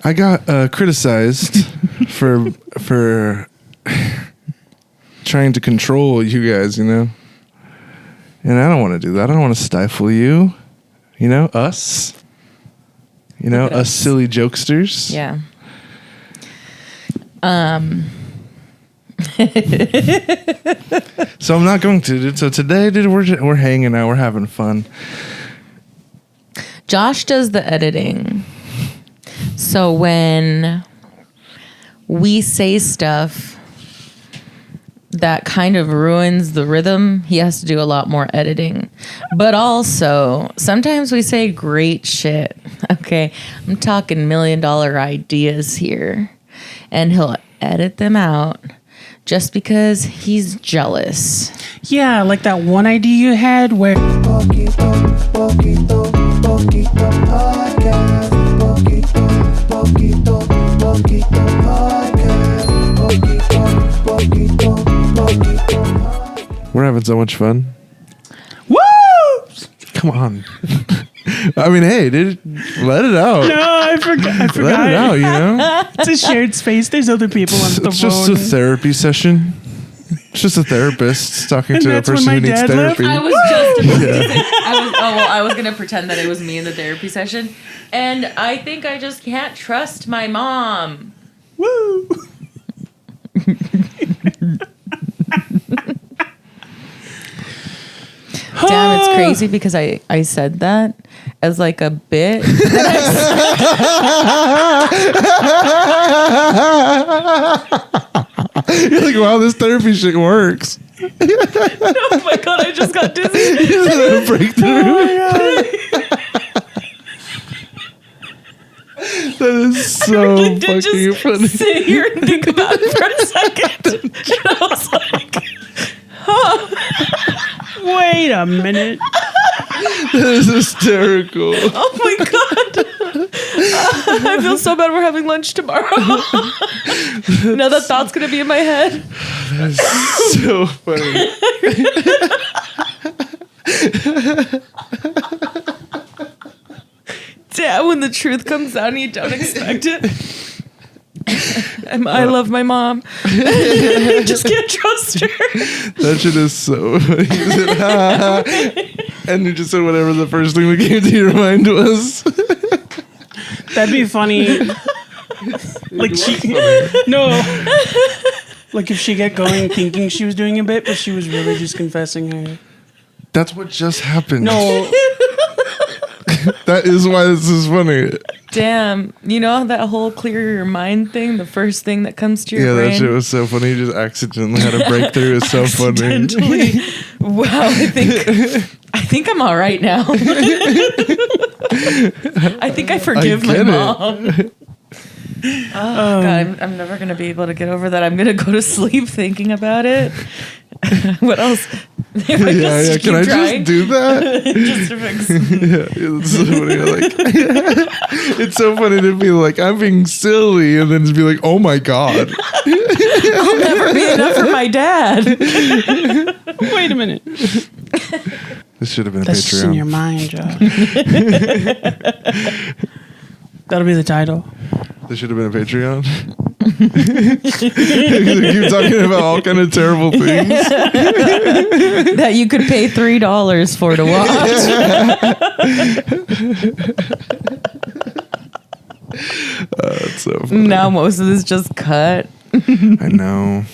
I got criticized for trying to control you guys, you know? And I don't want to do that. I don't want to stifle you. You know, us. You know, us silly jokesters. Yeah. So I'm not going to, dude. So today, dude, we're hanging out. We're having fun. Josh does the editing. So when we say stuff that kind of ruins the rhythm, he has to do a lot more editing. But also, sometimes we say great shit. Okay, I'm talking $1 million ideas here. And he'll edit them out just because he's jealous. Yeah, like that one idea you had where... Poquito, Poquito, Poquito podcast. Poquito, Poquito, Poquito podcast. Poquito, Poquito, Poquito. We're having so much fun. Woo! Come on. I mean, hey, dude, let it out. No, I forgot. Let it out, you know? It's a shared space. There's other people on the phone. It's just a therapy session. It's just a therapist talking And to a that's when person my who needs dad left? therapy. I was just about to say, I was going to pretend that it was me in the therapy session. And I think I just can't trust my mom. Woo! Damn, it's crazy because I said that as like a bit. You're like, wow, this therapy shit works. Oh my God, I just got dizzy. Is it a breakthrough? That is so I did fucking just funny. sit here and think about it for a second. And I was like, Wait a minute. That is hysterical. oh my God. I feel so bad we're having lunch tomorrow. Now that thought's going to be in my head. That is so funny. Damn, when the truth comes out and you don't expect it. I love my mom. Just can't trust her. That shit is so funny. You said, "Ha, ha," and you just said whatever the first thing that came to your mind was. That'd be funny. Like no. Like if she got going thinking she was doing a bit, but she was really just confessing her. That's what just happened. No. That is why this is funny. Damn. You know that whole clear your mind thing? The first thing that comes to your brain? That shit was so funny. You just accidentally had a breakthrough. It's so funny. Accidentally. Wow, I think I'm all right now. I think I forgive my mom. Oh, God, I'm never going to be able to get over that. I'm going to go to sleep thinking about it. What else? Can I just do that? Just to fix. It's so funny. Like, it's so funny to be like, I'm being silly, and then just be like, oh my God. I'll never be enough for my dad. Wait a minute. This should have been That's a just in your Patreon. mind, Josh. That'll be the title. This should have been a Patreon. Keep talking about all kind of terrible things. That you could pay $3 for to watch. That's so funny. Now most of this just cut. I know.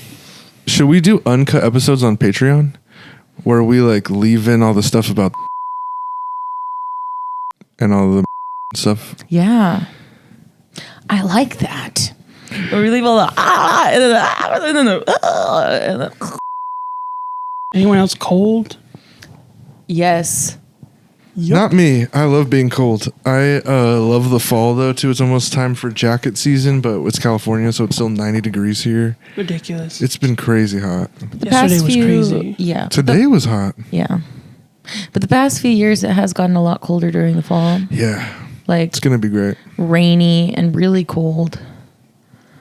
Should we do uncut episodes on Patreon? Where we like leave in all the stuff about and all the stuff. Yeah. I like that. Where we leave all the Anyone else cold? yes. Not me. I love being cold. I love the fall though too. It's almost time for jacket season, but it's California, so it's still 90 degrees here. Ridiculous. It's been crazy hot. Yesterday was crazy. Yeah. Today was hot. Yeah. But the past few years, it has gotten a lot colder during the fall. Yeah. Like It's gonna be great. rainy and really cold.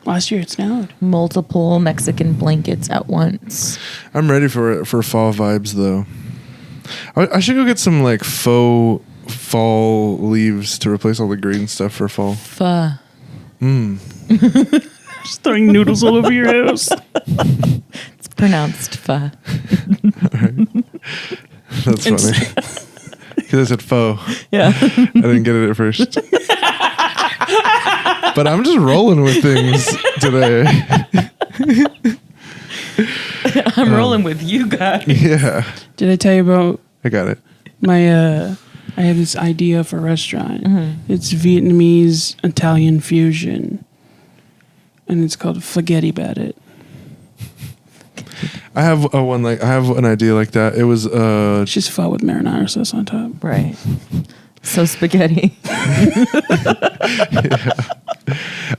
Last year it snowed. Multiple Mexican blankets at once. I'm ready for it for fall vibes though. I should go get some like faux fall leaves to replace all the green stuff for fall. Just throwing noodles all over your house. It's pronounced pho. That's funny. Because I said pho. Yeah. I didn't get it at first. But I'm just rolling with things today. I'm rolling with you guys. Yeah. Did I tell you about I got it. my I have this idea for a restaurant. It's Vietnamese Italian fusion, and it's called Spaghetti Bat. I have I have an idea like that. It was It's just pho with marinara sauce on top. Right. So spaghetti.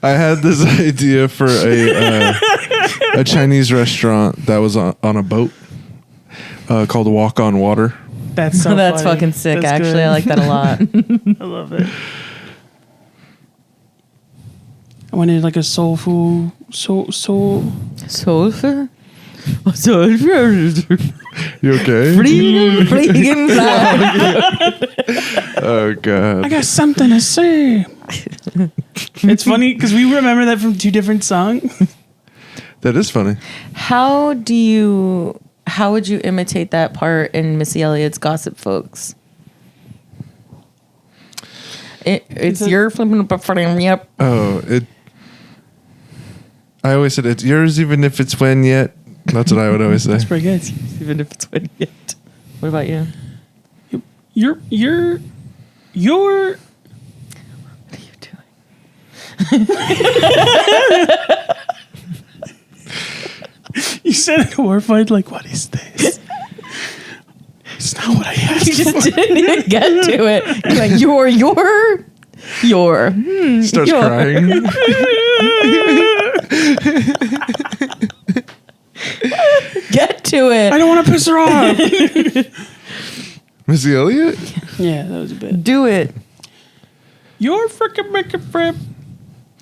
I had this idea for a Chinese restaurant that was on a boat called Walk on Water. That's so That's funny. fucking sick. That's Actually, good. I like that a lot. I love it. I wanted like a soulful. Sulfur. Sulfur. You okay? Freaking Oh god. I got something to say. It's funny because we remember that from two different songs. That is funny. How would you imitate that part in Missy Elliott's Gossip Folks? It's your flipping up frame. Yep. Oh, I always said it's yours even if it's when yet. That's what I would always say. That's pretty good. Even if it's when yet. What about you? You're. What are you doing? You said it horrified. Like, what is this? It's not what I asked. You just didn't even get to it. You're like, you're. Starts You're- crying. Get to it. I don't want to piss her off. Missy Elliott? Yeah, that was a bit. Do it. You're freaking making frip.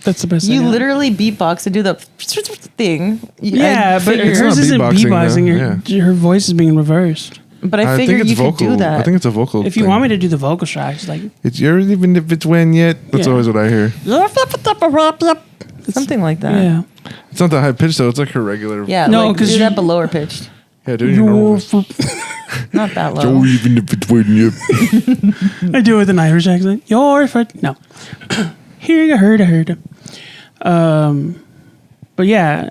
That's the best. You I got. literally beatbox and do the thing. Yeah, but It's hers not isn't beatboxing, beatboxing. Her voice is being reversed. But I figure you could do that. I think it's a vocal. If you want me to do the vocal tracks, like it's yours even if it's when yet. That's Yeah. always what I hear. Something like that. yeah. It's not that high pitched though. It's like her regular. Yeah, No, like, 'cause do you- that but lower pitched. Yeah, do your normal. Not that low. Even if it's when yet. I do it with an Irish accent. Your foot. No. Hearing I heard. But yeah,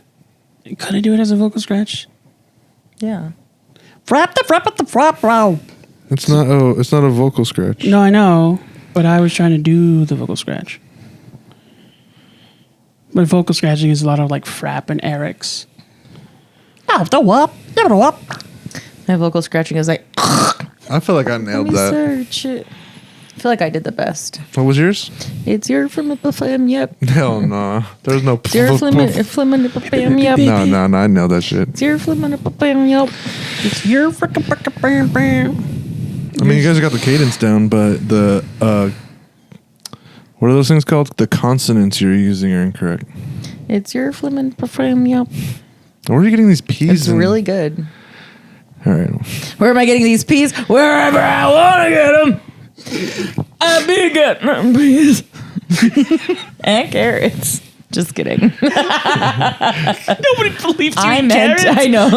could I do it as a vocal scratch? Yeah. It's not. Oh, it's not a vocal scratch. No, I know, but I was trying to do the vocal scratch. But vocal scratching is a lot of like frap and Eric's. My vocal scratching is like, I feel like I let nailed me that. search it. I feel like I did the best. What was yours? It's your flim yep. Hell no. There's no. It's your flim yep. No, I nailed that shit. It's your flim yep. It's your freaking. I mean, you guys got the cadence down, but the what are those things called? The consonants you're using are incorrect. It's your flim yep. Where are you getting these P's? It's really good. All right. Where am I getting these peas? Wherever I want to get them. I be getting them peas. And carrots. Just kidding. Nobody believes you. I in meant, carrots. I know.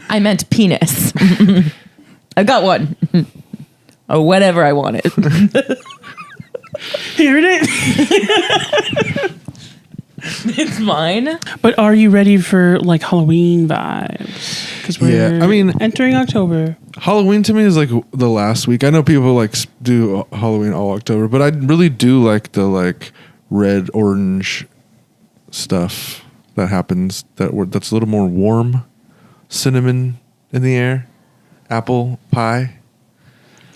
I meant penis. I got one. Or whatever I wanted. Here it is. It's mine. But are you ready for like Halloween vibes? Because we're Yeah, I mean- entering October. Halloween to me is like the last week. I know people like do Halloween all October, but I really do like the like red orange stuff that happens that's a little more warm. Cinnamon in the air, apple pie.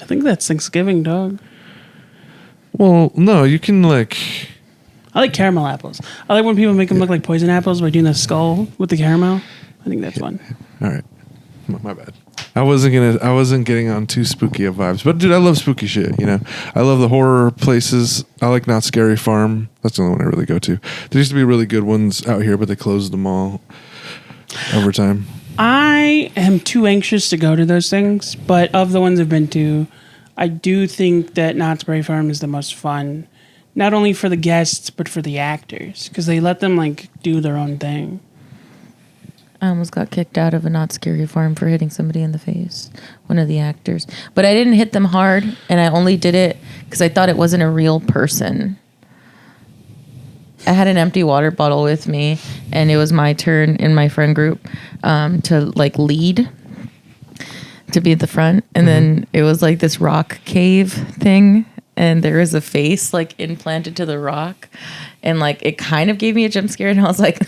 I think that's Thanksgiving, dog. Well, no, you can like. I like caramel apples. I like when people make them look like poison apples by doing the skull with the caramel. I think that's fun. All right, my bad. I wasn't getting on too spooky of vibes, but dude, I love spooky shit. You know, I love the horror places. I like Not Scary Farm. That's the only one I really go to. There used to be really good ones out here, but they closed them all over time. I am too anxious to go to those things, but of the ones I've been to, I do think that Knott's Berry Farm is the most fun not only for the guests but for the actors because they let them like do their own thing. I almost got kicked out of a Not Scary Farm for hitting somebody in the face, one of the actors. But I didn't hit them hard, and I only did it because I thought it wasn't a real person. I had an empty water bottle with me, and it was my turn in my friend group to like lead, to be at the front. And then it was like this rock cave thing, and there was a face like implanted to the rock. And like it kind of gave me a jump scare, and I was like,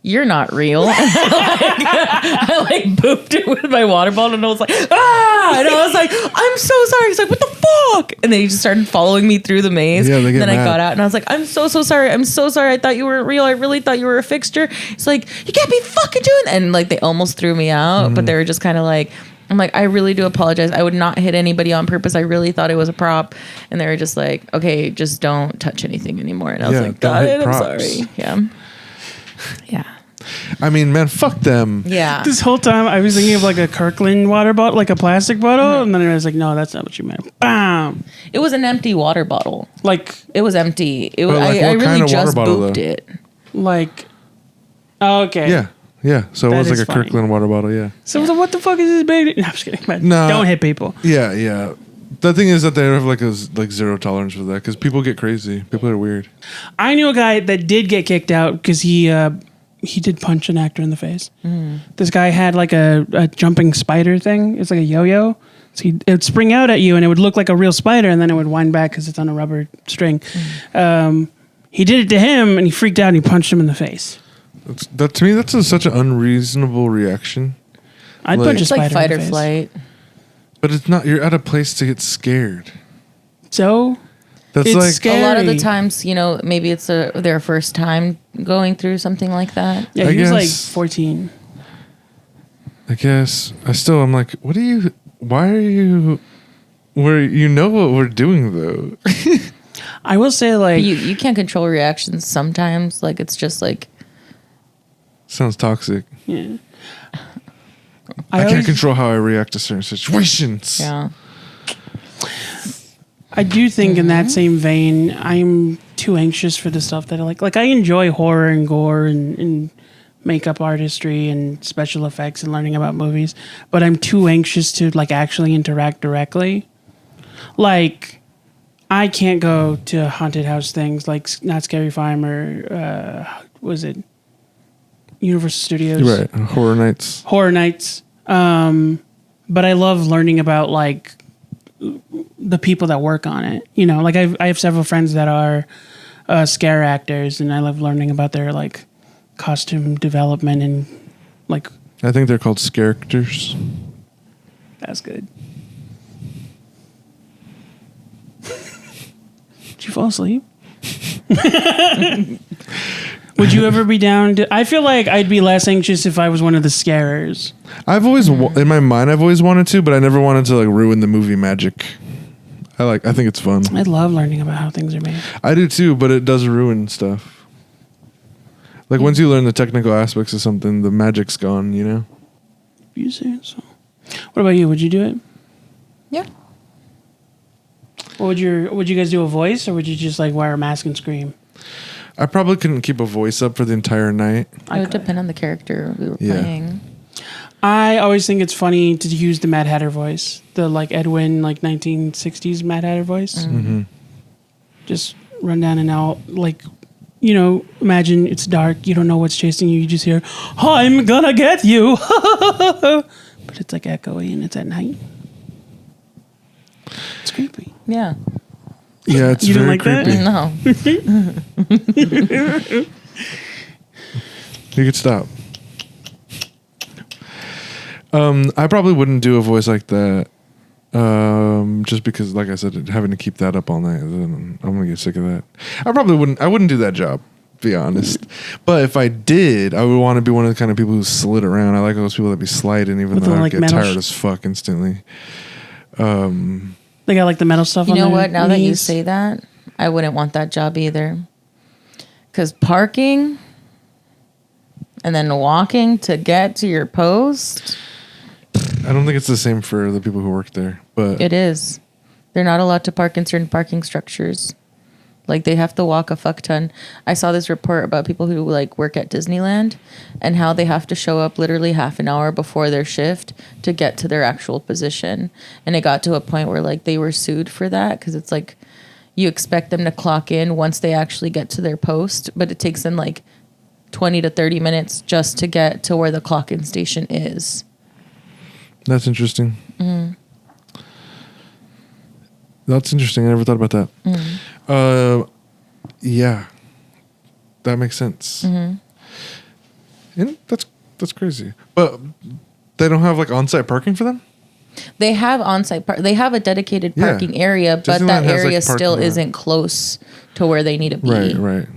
"You're not real." And I like booped it with my water bottle, and I was like, "Ah!" And I was like, "I'm so sorry." He's like, "What the fuck?" And then he just started following me through the maze. Yeah, they get and then mad. I got out, and I was like, "I'm so sorry. I'm so sorry. I thought you weren't real. I really thought you were a fixture." It's like, "You can't be fucking doing that." And like they almost threw me out, but they were just kind of like. I'm like, I really do apologize. I would not hit anybody on purpose. I really thought it was a prop. And they were just like, okay, just don't touch anything anymore. And I was like, don't got hit it. I'm props. sorry. Yeah. Yeah. I mean, man, fuck them. Yeah. This whole time I was thinking of like a Kirkland water bottle, like a plastic bottle, and then I was like, no, that's not what you meant. Bam! It was an empty water bottle. Like, It was empty. It was, But, like, I what really kind of water just bottle, booped though? it. oh, okay. Yeah. Yeah. So it That was like is a funny. Kirkland water bottle. Yeah. So what the fuck is this big? No, I'm just kidding. Man. No. Don't hit people. Yeah. Yeah. The thing is that they have like zero tolerance for that because people get crazy. People are weird. I knew a guy that did get kicked out because he did punch an actor in the face. This guy had like a jumping spider thing. It's like a yo-yo. So it would spring out at you and it would look like a real spider and then it would wind back because it's on a rubber string. He did it to him and he freaked out and he punched him in the face. That to me, that's such an unreasonable reaction. I'd Like- punch a It's spider like fight in or the face. flight. But it's not. You're at a place to get scared. So That's It's like scary. A lot of the times, maybe it's their first time going through something like that. yeah, I he was like guess- 14. I guess I'm like, what are you? Why are you? Where you know what we're doing though? I will say like You can't control reactions sometimes. Like it's just like Sounds toxic. yeah. I can't always- control how I react to certain situations. yeah. I do think in that same vein, I'm too anxious for the stuff that I like. Like I enjoy horror and gore and makeup artistry and special effects and learning about movies, but I'm too anxious to like actually interact directly. Like I can't go to haunted house things like Not Scary Farm or was it Universal Studios? Right. Horror nights. Horror nights. But I love learning about like the people that work on it. Like I have several friends that are scare actors, and I love learning about their like costume development and like I think they're called scarectors. that's good. Did you fall asleep? Would you ever be down to? I feel like I'd be less anxious if I was one of the scarers. I've always in my mind I've always wanted to, but I never wanted to like ruin the movie magic. I think it's fun. I love learning about how things are made. I do too, but it does ruin stuff. Like once you learn the technical aspects of something, the magic's gone, you know? You say so. What about you? Would you do it? Yeah. What would you guys do a voice, or would you just like wear a mask and scream? I probably couldn't keep a voice up for the entire night. It would depend on the character we were Yeah. playing. I always think it's funny to use the Mad Hatter voice, the like Edwin like 1960s Mad Hatter voice. Mm-hmm. Just run down and out, like imagine it's dark, you don't know what's chasing you, you just hear, "I'm gonna get you," but it's like echoey and it's at night. It's creepy. Yeah. Yeah, it's You very didn't like that? creepy. No. You could stop. I probably wouldn't do a voice like that. Just because, like I said, having to keep that up all night, then I'm gonna get sick of that. I wouldn't do that job, to be honest. But if I did, I would want to be one of the kind of people who slid around. I like those people that be sliding, even With though the, I like, get metal tired as fuck instantly. They got like the metal stuff You on know their what? Now that you knees. say that, I wouldn't want that job either. Because parking and then walking to get to your post, I don't think it's the same for the people who work there, but it is. They're not allowed to park in certain parking structures. Like they have to walk a fuck ton. I saw this report about people who like work at Disneyland and how they have to show up literally half an hour before their shift to get to their actual position. And it got to a point where like they were sued for that because it's like you expect them to clock in once they actually get to their post, but it takes them like 20 to 30 minutes just to get to where the clock-in station is. That's interesting. That's interesting. I never thought about that. Yeah, that makes sense. And that's crazy. But they don't have like on-site parking for them? They have on-site they have a dedicated Yeah. parking area, but Disneyland that has, like, area still parking lot. isn't close to where they need to be. Right.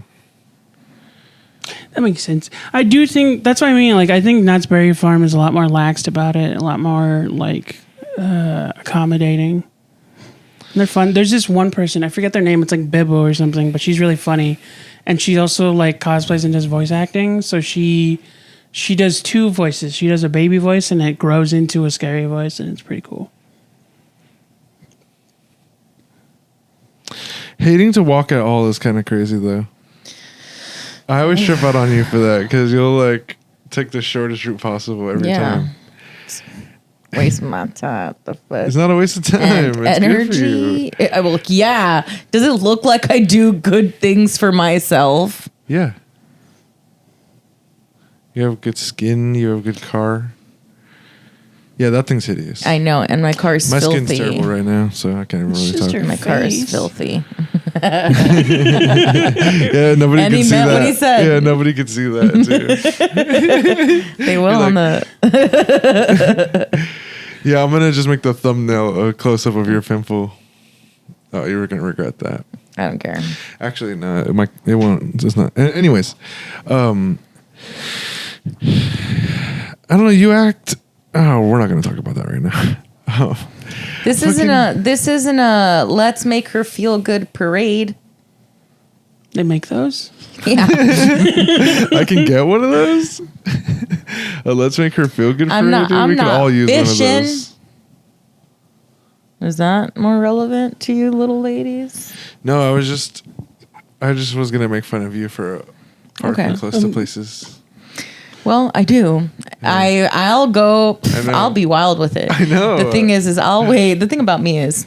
That makes sense. I do think that's what I mean. Like, I think Knott's Berry Farm is a lot more laxed about it, a lot more like accommodating. And they're fun. There's this one person, I forget their name. It's like Bibbo or something, but she's really funny, and she also like cosplays and does voice acting. So she does two voices. She does a baby voice, and it grows into a scary voice, and it's pretty cool. Hating to walk at all is kind of crazy though. I always trip out on you for that because you'll like take the shortest route possible every time. Waste my time. The fuck. It's not a waste of time. And It's energy. good for you. I will. Yeah. Does it look like I do good things for myself? Yeah. You have good skin. You have a good car. Yeah, that thing's hideous. I know, and my car is My filthy. skin's terrible right now, so I can't even It's really just talk. your My car is face. filthy. Yeah, nobody And can he see meant that. what he said. Yeah, nobody can see that too. They will You're on the. Yeah, I'm gonna just make the thumbnail a close up of your pimple. Oh, you were gonna regret that. I don't care. Actually, no, it won't. It's not. Anyways, I don't know. You act. Oh, we're not gonna talk about that right now. Oh. This isn't a let's make her feel good parade. They make those. Yeah. I can get one of those. Let's make her feel good. I'm not- dude. I'm we can not all use fishing. one of those. Is that more relevant to you little ladies? No, I just was gonna make fun of you for parking Okay. close to places. Well, I do. Yeah. I'll go. I know. I'll be wild with it. I know. The thing is I'll wait. The thing about me is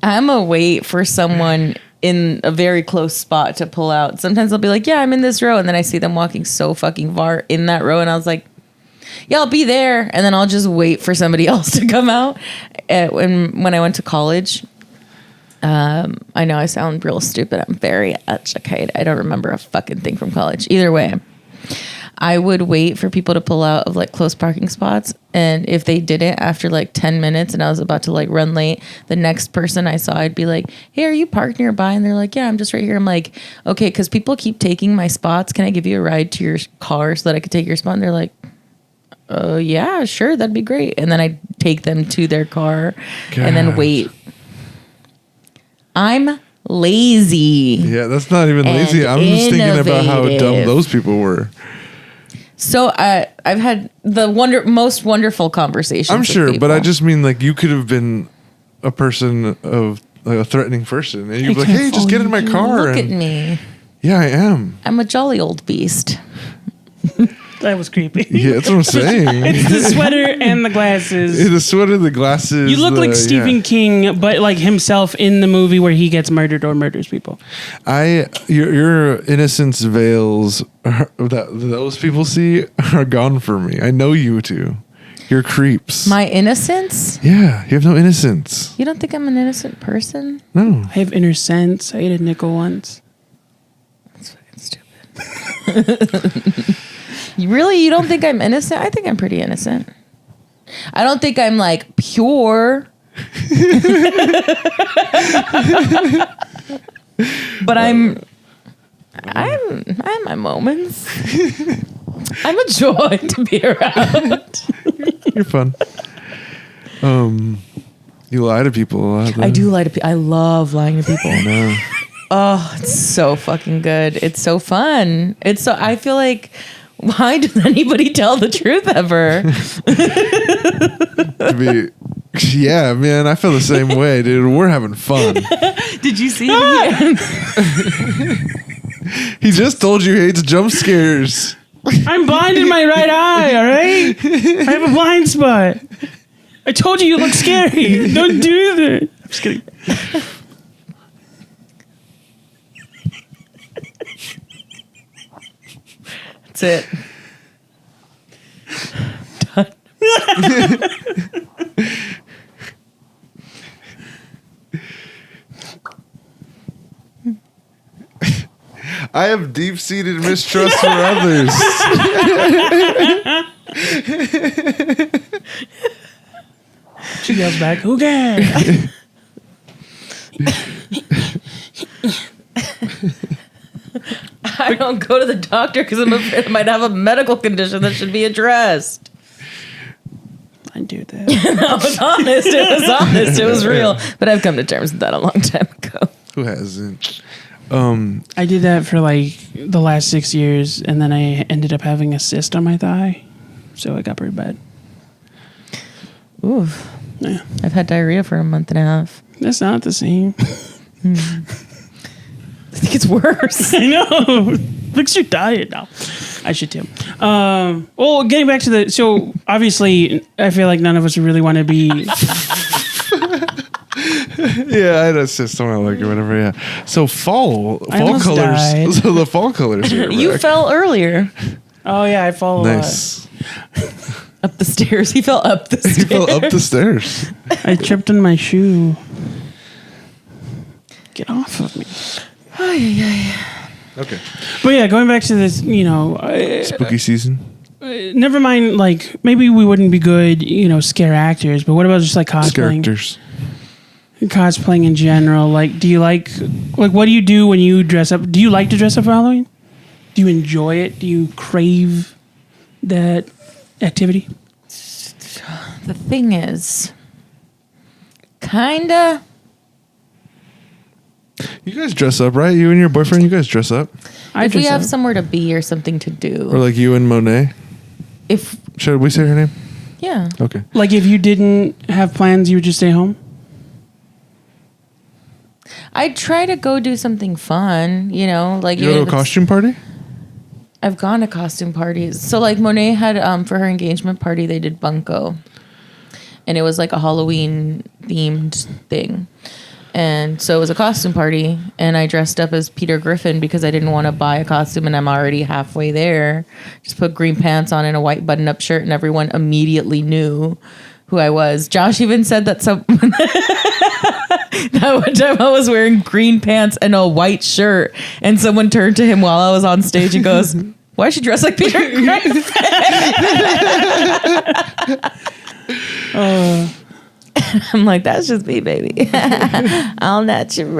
I'm a wait for someone in a very close spot to pull out. Sometimes I'll be like, yeah, I'm in this row. And then I see them walking so fucking far in that row. And I was like, yeah, I'll be there. And then I'll just wait for somebody else to come out. When I went to college, I know I sound real stupid. I'm very educated. I don't remember a fucking thing from college. Either way, I would wait for people to pull out of like close parking spots. And if they didn't after like 10 minutes and I was about to like run late, the next person I saw, I'd be like, hey, are you parked nearby? And they're like, yeah, I'm just right here. I'm like, okay, because people keep taking my spots. Can I give you a ride to your car so that I could take your spot? And they're like, yeah, sure. That'd be great. And then I'd take them to their car and then Gosh. wait. I'm lazy. Yeah, that's not even lazy. And I'm just thinking about how dumb innovative. those people were. So I've had the most wonderful conversations. I'm with sure, but I people. just mean like you could have been a person of like a threatening person, and you'd be like, can't "Hey, just get in my car." Look at and, me. Yeah, I am. I'm a jolly old beast. That was creepy. Yeah, that's what I'm saying. It's the sweater and the glasses. The sweater, the glasses. You look like yeah. Stephen King, but like himself in the movie where he gets murdered or murders people. Your innocence veils that those people see are gone for me. I know you two. You're creeps. My innocence? Yeah, you have no innocence. You don't think I'm an innocent person? No. I have inner sense. I ate a nickel once. That's fucking stupid. You don't think I'm innocent? I think I'm pretty innocent. I don't think I'm like pure. But I have my moments. I'm a joy to be around. You're fun. You lie to people a lot. Though. I do lie to people. I love lying to people. No. Oh, it's so fucking good. It's so fun. I feel like, why does anybody tell the truth ever? To be Yeah, man, I feel the same way, dude. We're having fun. Did you see it? He just told you he hates jump scares. I'm blind in my right eye, all right? I have a blind spot. I told you look scary. Don't do that. I'm just kidding. That's it. Done. I have deep-seated mistrust for others. She yells back, who cares? I don't go to the doctor because I'm afraid I might have a medical condition that should be addressed. I do that. That was honest. It was honest. It was real. But I've come to terms with that a long time ago. Who hasn't? I did that for like the last 6 years, and then I ended up having a cyst on my thigh, so it got pretty bad. Oof. Yeah, I've had diarrhea for a month and a half. that's not the same. I think it's worse. I know. Fix your diet now. I should too. Well, getting back to so obviously, I feel like none of us really want to be. Yeah, I had a cyst on my leg or whatever. Yeah. So fall I colors. almost died. So the fall colors. Are You back. fell earlier Oh yeah, I fall a Nice. up the stairs. He fell up the He stairs. fell up the stairs. lot. I tripped on my shoe. Get off of me. Okay. But yeah, going back to this, Spooky season. never mind. Like maybe we wouldn't be good, scare actors. But what about just like cosplaying? Characters. Cosplaying in general. Like, do you like what do you do when you dress up? Do you like to dress up for Halloween? Do you enjoy it? Do you crave that activity? The thing is, kinda. You guys dress up, right? You and your boyfriend, you guys dress up? If we dress have up. somewhere to be or something to do. Or like you and Monet? If Should we say her name? yeah. Okay. Like if you didn't have plans, you would just stay home. I'd try to go do something fun, like You go even to if a costume party? I've gone to costume parties. So like Monet had for her engagement party they did bunko. And it was like a Halloween themed thing. And so it was a costume party and I dressed up as Peter Griffin because I didn't want to buy a costume and I'm already halfway there. Just put green pants on and a white button-up shirt and everyone immediately knew who I was. Josh even said that that one time I was wearing green pants and a white shirt and someone turned to him while I was on stage and goes, "Why is she dressed like Peter Griffin?" I'm like, that's just me, baby. All natural.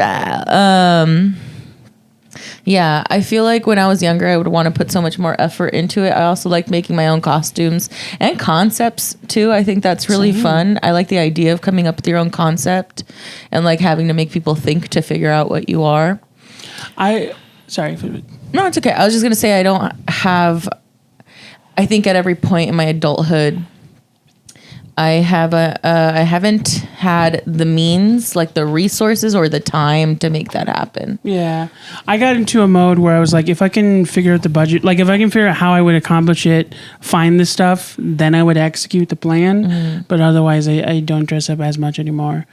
Yeah, I feel like when I was younger, I would want to put so much more effort into it. I also like making my own costumes and concepts too. I think that's really fun. I like the idea of coming up with your own concept and like having to make people think to figure out what you are. Sorry. No, it's okay. I was just going to say I think at every point in my adulthood, I haven't had the means, like the resources or the time to make that happen. Yeah. I got into a mode where I was like, if I can figure out the budget, like if I can figure out how I would accomplish it, find the stuff, then I would execute the plan. Mm-hmm. But otherwise, I don't dress up as much anymore.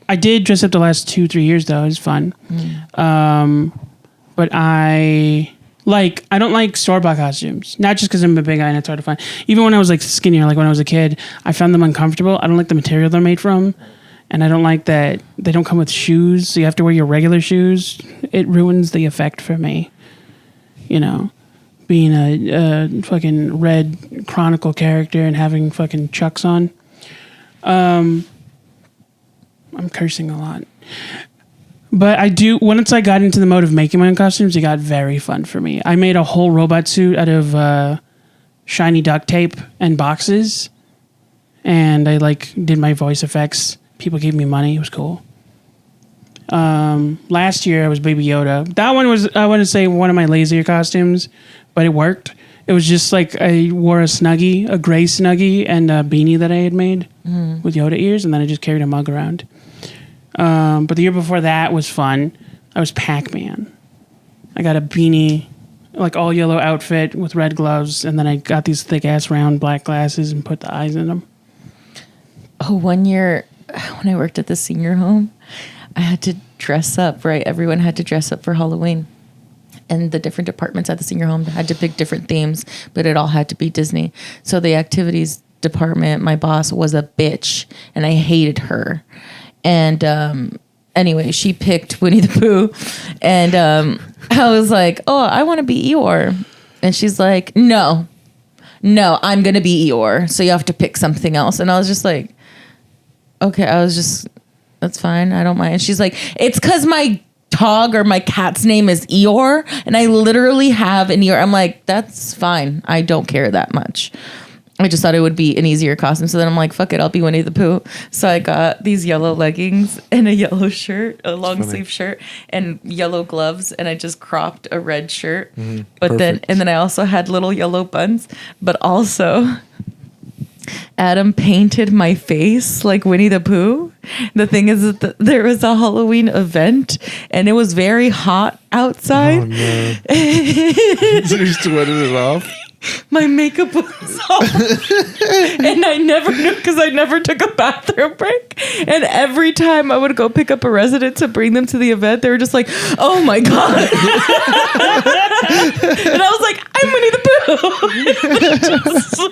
I did dress up the last 2-3 years, though. It was fun. But I don't like store-bought costumes. Not just because I'm a big guy and it's hard to find. Even when I was like skinnier, like when I was a kid, I found them uncomfortable. I don't like the material they're made from. And I don't like that they don't come with shoes. So you have to wear your regular shoes. It ruins the effect for me. Being a fucking red Chronicle character and having fucking Chucks on. I'm cursing a lot. But once I got into the mode of making my own costumes, it got very fun for me. I made a whole robot suit out of shiny duct tape and boxes. And I did my voice effects. People gave me money. It was cool. Last year I was Baby Yoda. That one was, I want to say, one of my lazier costumes, but it worked. It was just like I wore a Snuggie, a gray Snuggie, and a beanie that I had made with Yoda ears, and then I just carried a mug around. But the year before that was fun. I was Pac-Man. I got a beanie, like all yellow outfit with red gloves, and then I got these thick ass round black glasses and put the eyes in them. Oh, one year when I worked at the senior home, I had to dress up, right? Everyone had to dress up for Halloween. And the different departments at the senior home had to pick different themes, but it all had to be Disney. So the activities department, my boss was a bitch, and I hated her. And anyway, she picked Winnie the Pooh, and I was like, "Oh, I want to be Eeyore," and she's like, "No, I'm gonna be Eeyore. So you have to pick something else." And I was just like, "Okay," that's fine. I don't mind. And she's like, "It's because my dog or my cat's name is Eeyore, and I literally have an Eeyore." I'm like, "That's fine. I don't care that much." I just thought it would be an easier costume. So then I'm like, fuck it, I'll be Winnie the Pooh. So I got these yellow leggings and a yellow shirt, a long sleeve shirt, and yellow gloves, and I just cropped a red shirt. But then I also had little yellow buns, but also Adam painted my face like Winnie the Pooh. The thing is that there was a Halloween event, and it was very hot outside. Oh no! So you sweated it off. My makeup was off, and I never knew because I never took a bathroom break. And every time I would go pick up a resident to bring them to the event, they were just like, "Oh my god!" And I was like, "I'm Winnie the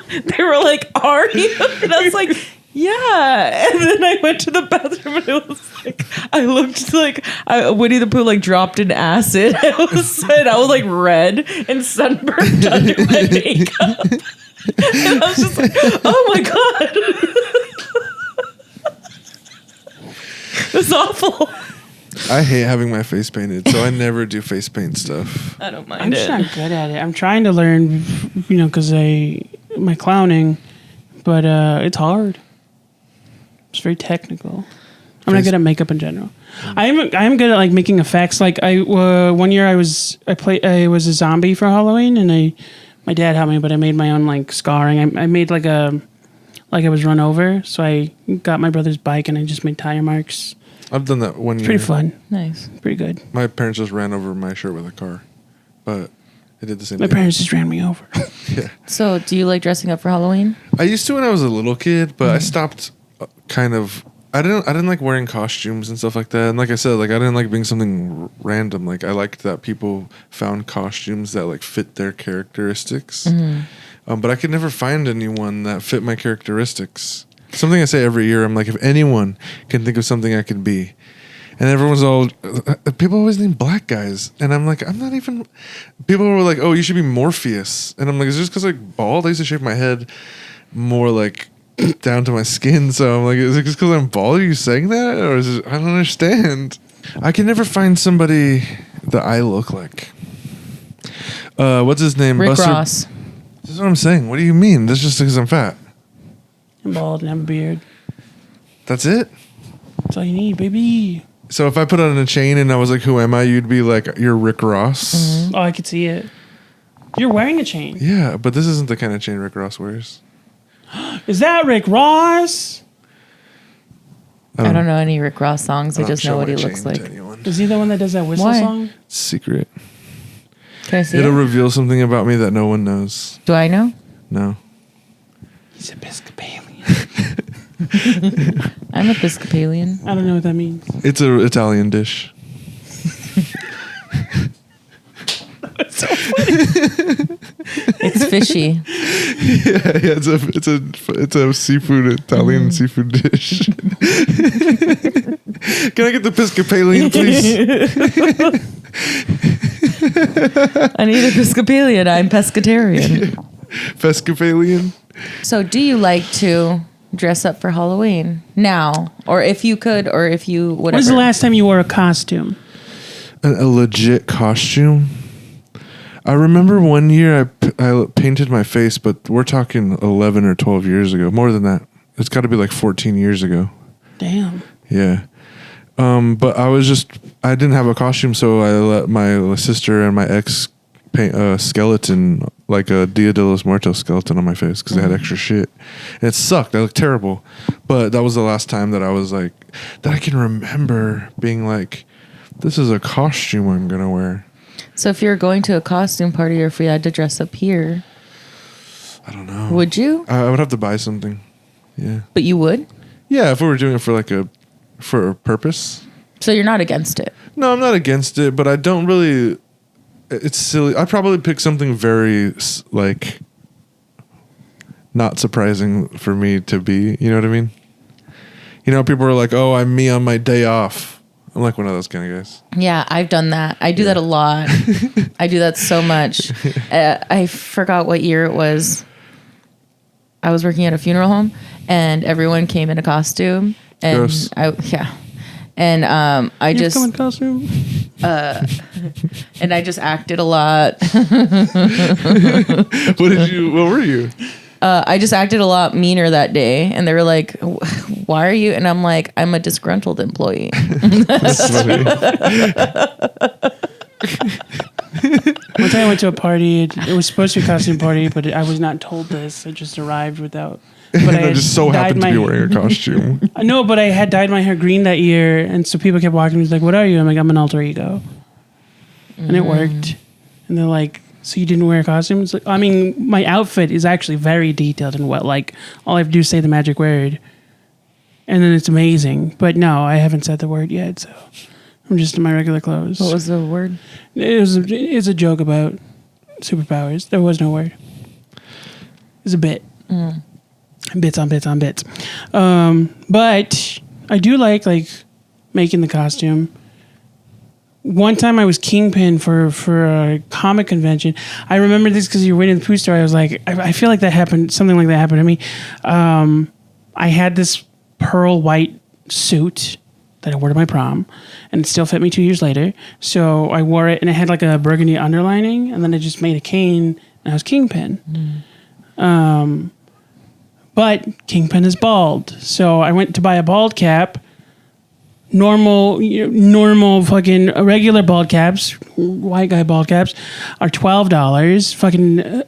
Pooh." They were like, "Are you?" And I was like, "Yeah." And then I went to the bathroom, and it was like I looked like Winnie the Pooh like dropped in acid. And I was like red and sunburned under my makeup. And I was just like, "Oh my god." It was awful. I hate having my face painted, so I never do face paint stuff. I don't mind I'm it. just not good at it. I'm trying to learn, because my clowning, but it's hard. It's very technical. I'm not good at makeup in general. I'm good at like making effects. Like one year I was a zombie for Halloween, and my dad helped me, but I made my own like scarring. I made like I was run over, so I got my brother's bike and I just made tire marks. I've done that one year. Pretty fun. Nice. Pretty good. My parents just ran over my shirt with a car, but they did the same My thing. parents just ran me over. Yeah. So, do you like dressing up for Halloween? I used to when I was a little kid, but I stopped kind of. I didn't like wearing costumes and stuff like that. And like I said, like I didn't like being something random. Like I liked that people found costumes that like fit their characteristics. But I could never find anyone that fit my characteristics. Something I say every year, I'm like, if anyone can think of something I could be. And everyone's all, people always name black guys. And I'm like, I'm not even, people were like, oh, you should be Morpheus. And I'm like, is it just because like bald? I used to shave my head more like down to my skin. So I'm like, is it just because I'm bald? Are you saying that? Or is it, I don't understand. I can never find somebody that I look like. What's his name? Rick Ross. This is what I'm saying. What do you mean? That's just because I'm fat. I'm bald and have a beard. That's it? That's all you need, baby. So if I put on a chain and I was like, who am I? You'd be like, you're Rick Ross. Oh, I could see it. You're wearing a chain. Yeah, but this isn't the kind of chain Rick Ross wears. Is that Rick Ross? I don't know any Rick Ross songs. I just know what he looks like. Is he the one that does that whistle Why? song? It's secret. Can I see It'll it? reveal something about me that no one knows. Do I know? No. He's Episcopalian. I'm Episcopalian. I don't know what that means. It's a Italian dish. It's fishy. Yeah, it's a seafood Italian seafood dish. Can I get the Episcopalian, please? I need Episcopalian. I'm pescatarian. Episcopalian. So, do you like to dress up for Halloween now, or if you could, or if you whatever? When's the last time you wore a costume? A legit costume. I remember one year I painted my face, but we're talking 11 or 12 years ago. More than that. It's got to be like 14 years ago. Damn. Yeah. But I didn't have a costume, so I let my sister and my ex paint a skeleton like a Dia de los Muertos skeleton on my face because I had extra shit. And it sucked. I looked terrible. But that was the last time that I was like, that I can remember being like, this is a costume I'm going to wear. So if you're going to a costume party or if we had to dress up here, I don't know. would you? I would have to buy something. Yeah. But you would? Yeah, if we were doing it for a purpose. So you're not against it? No, I'm not against it, but I don't really. It's silly. I'd probably pick something very like not surprising for me to be. You know what I mean? You know, people are like, "Oh, I'm me on my day off." I'm like one of those kind of guys. Yeah, I've done that. I do that a lot. I do that so much. I forgot what year it was. I was working at a funeral home, and everyone came in a costume, and Gross. I just come in costume. and I just acted a lot. What were you? I just acted a lot meaner that day, and they were like, "Why are you?" And I'm like, "I'm a disgruntled employee." That's funny. One time I went to a party. It was supposed to be a costume party, but I was not told this. I just arrived without. But I just so happened to be wearing a costume. No, but I had dyed my hair green that year, and so people kept walking. He's like, "What are you?" I'm like, "I'm an alter ego," and it worked. And they're like, "So you didn't wear a costume?" It's like, I mean, my outfit is actually very detailed and what. Like, all I have to do is say the magic word, and then it's amazing. But no, I haven't said the word yet, so I'm just in my regular clothes. What was the word? It's a joke about superpowers. There was no word. It's a bit. Bits on bits on bits. But I do like making the costume. One time I was Kingpin for a comic convention. I remember this because you were waiting in the food store. I was like, I feel like that happened. Something like that happened to me. I had this pearl white suit that I wore to my prom, and it still fit me 2 years later. So I wore it, and it had like a burgundy underlining, and then I just made a cane, and I was Kingpin. But Kingpin is bald, so I went to buy a bald cap. Normal fucking regular bald caps, white guy bald caps, are $12. Fucking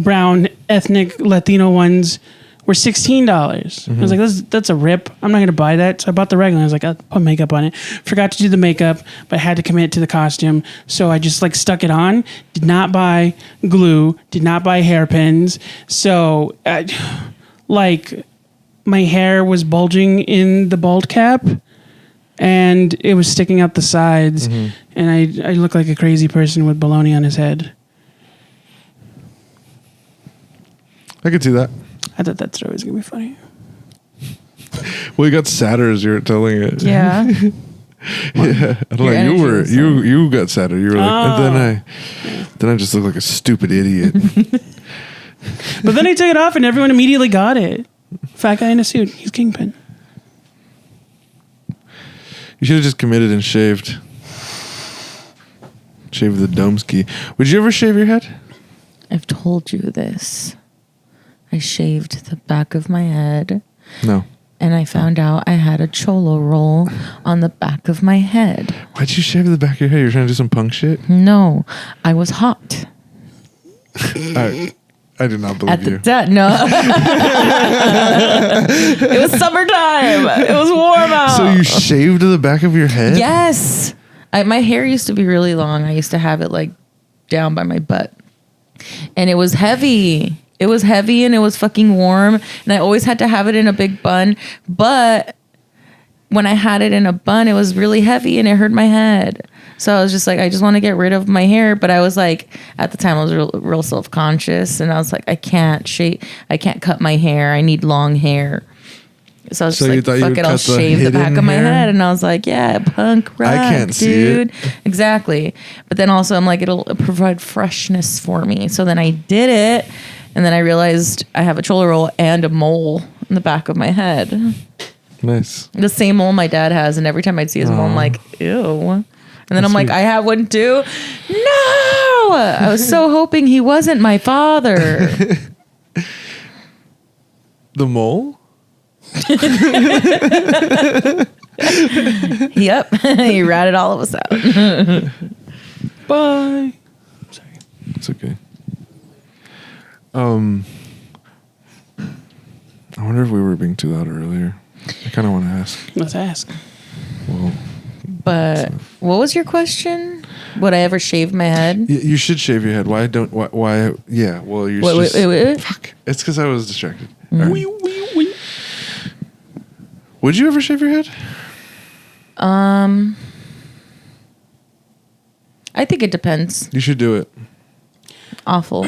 brown ethnic Latino ones were $16. I was like, that's a rip. I'm not gonna buy that. So I bought the regular. I was like, I'll put makeup on it. Forgot to do the makeup, but had to commit to the costume. So I just like stuck it on. Did not buy glue. Did not buy hairpins. So like my hair was bulging in the bald cap. And it was sticking out the sides, and I looked like a crazy person with baloney on his head. I could see that. I thought that story was going to be funny. Well, you got sadder as you were telling it. Yeah. Yeah. I don't Your know. energy was You got sadder. You were like, and then I just looked like a stupid idiot. But then I took it off, and everyone immediately got it. Fat guy in a suit. He's Kingpin. You should have just committed and shaved. Shave the domski. Would you ever shave your head? I've told you this. I shaved the back of my head. No. And I found out I had a cholo roll on the back of my head. Why'd you shave the back of your head? You're trying to do some punk shit? No, I was hot. I do not believe you. No. It was summertime. It was warm out. So you shaved the back of your head? Yes. My hair used to be really long. I used to have it like down by my butt. And it was heavy. It was heavy and it was fucking warm. And I always had to have it in a big bun. But when I had it in a bun, it was really heavy and it hurt my head. So I was just like, I just want to get rid of my hair. But I was like, at the time I was real self-conscious. And I was like, I can't cut my hair. I need long hair. So I was just like, fuck it, I'll shave the back of my head. And I was like, yeah, punk rock, I can't dude. see it. Exactly. But then also I'm like, it'll provide freshness for me. So then I did it. And then I realized I have a cholo roll and a mole in the back of my head. Nice. The same mole my dad has. And every time I'd see his mole, I'm like, ew. And then I'm like, I have one too. No! I was so hoping he wasn't my father. The mole? Yep. He ratted all of us out. Bye. It's okay. I wonder if we were being too loud earlier. I kind of want to ask. Let's ask. Well, But what was your question? Would I ever shave my head? you should shave your head. Why don't? Why? Yeah. Well, you're Wait, just. wait. Fuck. It's because I was distracted. Mm. All right. Wee. Would you ever shave your head? I think it depends. You should do it. Awful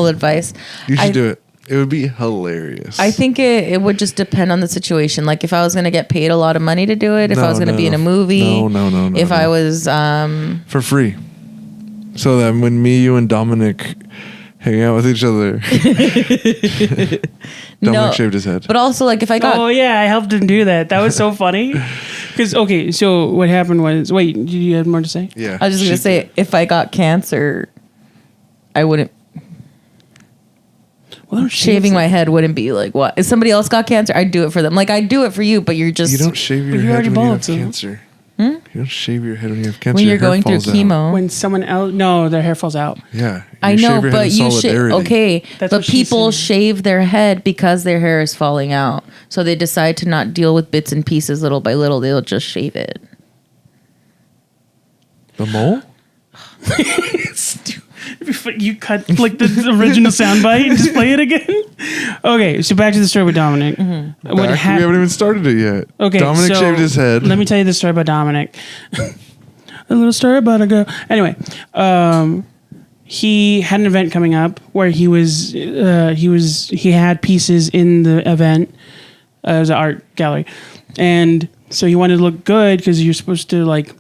advice. You should do it. It would be hilarious. I think it would just depend on the situation. Like if I was going to get paid a lot of money to do it, if I was going to be in a movie. No. If I was... For free. So that when me, you, and Dominic hang out with each other, Dominic shaved his head. But also like if I got... Oh, yeah, I helped him do that. That was so funny. Because, okay, so what happened was... Wait, do you have more to say? Yeah. I was just going to say, if I got cancer, I wouldn't... Well, shaving my head wouldn't be like, what? If somebody else got cancer, I'd do it for them. Like, I'd do it for you, but you're just... You don't shave your But you're head already when you have bald, so- cancer. You don't shave your head when you have cancer. when you're Your hair going through falls out. chemo. When someone else... No, their hair falls out. Yeah. I You know, shave your head but in you shave. solidarity. Okay, That's but what she people said. shave their head because their hair is falling out. So they decide to not deal with bits and pieces little by little. They'll just shave it. The mole? You cut like the original soundbite and just play it again. Okay, so back to the story with Dominic. We haven't even started it yet. Okay, Dominic so shaved his head. Let me tell you the story about Dominic. A little story about a girl. Anyway, he had an event coming up where he had pieces in the event. It was an art gallery, and so he wanted to look good because you're supposed to like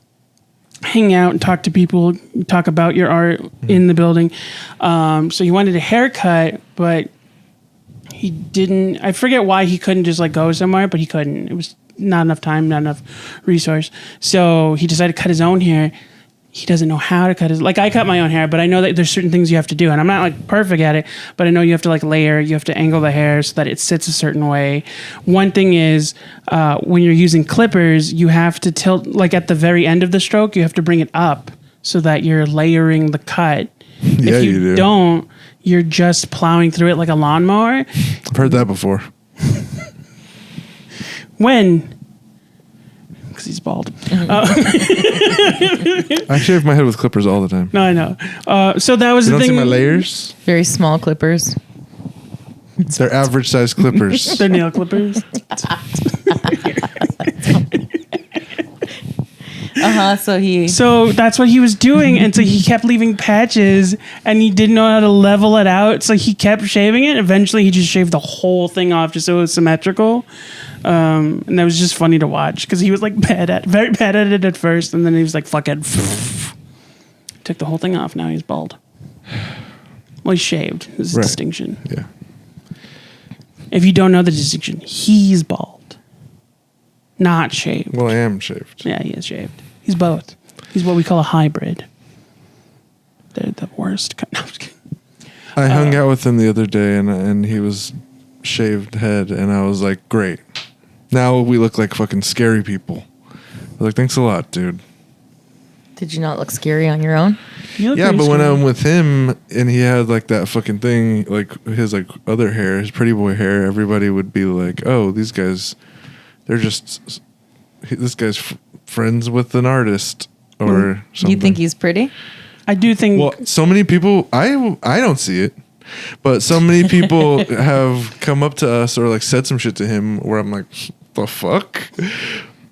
hang out and talk to people, talk about your art in the building. So he wanted a haircut, but he didn't. I forget why he couldn't just like go somewhere, but he couldn't. It was not enough time, not enough resource. So he decided to cut his own hair. He doesn't know how to cut his... Like, I cut my own hair, but I know that there's certain things you have to do. And I'm not, like, perfect at it, but I know you have to, like, layer. You have to angle the hair so that it sits a certain way. One thing is, when you're using clippers, you have to tilt... Like, at the very end of the stroke, you have to bring it up so that you're layering the cut. Yeah, if you do. don't, you're just plowing through it like a lawnmower. I've heard that before. When... Because he's bald. I shave my head with clippers all the time. No, I know. So that was You the don't thing. see my layers? Very small clippers. They're average size clippers. They're nail clippers. So that's what he was doing, and so he kept leaving patches, and he didn't know how to level it out. So he kept shaving it. Eventually, he just shaved the whole thing off just so it was symmetrical. And that was just funny to watch because he was like very bad at it at first, and then he was like, "Fuck it," took the whole thing off. Now he's bald. Well, he's shaved. There's a Right. distinction. Yeah. If you don't know the distinction, he's bald, not shaved. Well, I am shaved. Yeah, he is shaved. He's both. He's what we call a hybrid. They're the worst. No, I'm just kidding. I hung out with him the other day, and he was shaved head, and I was like, great. Now we look like fucking scary people. I was like, thanks a lot, dude. Did you not look scary on your own? You look Yeah, pretty but when scary. I'm with him and he had like that fucking thing, like his like other hair, his pretty boy hair, everybody would be like, "Oh, these guys, they're just this guy's friends with an artist or something." You think he's pretty? I do think. Well, so many people, I don't see it, but so many people have come up to us or like said some shit to him where I'm like, the fuck?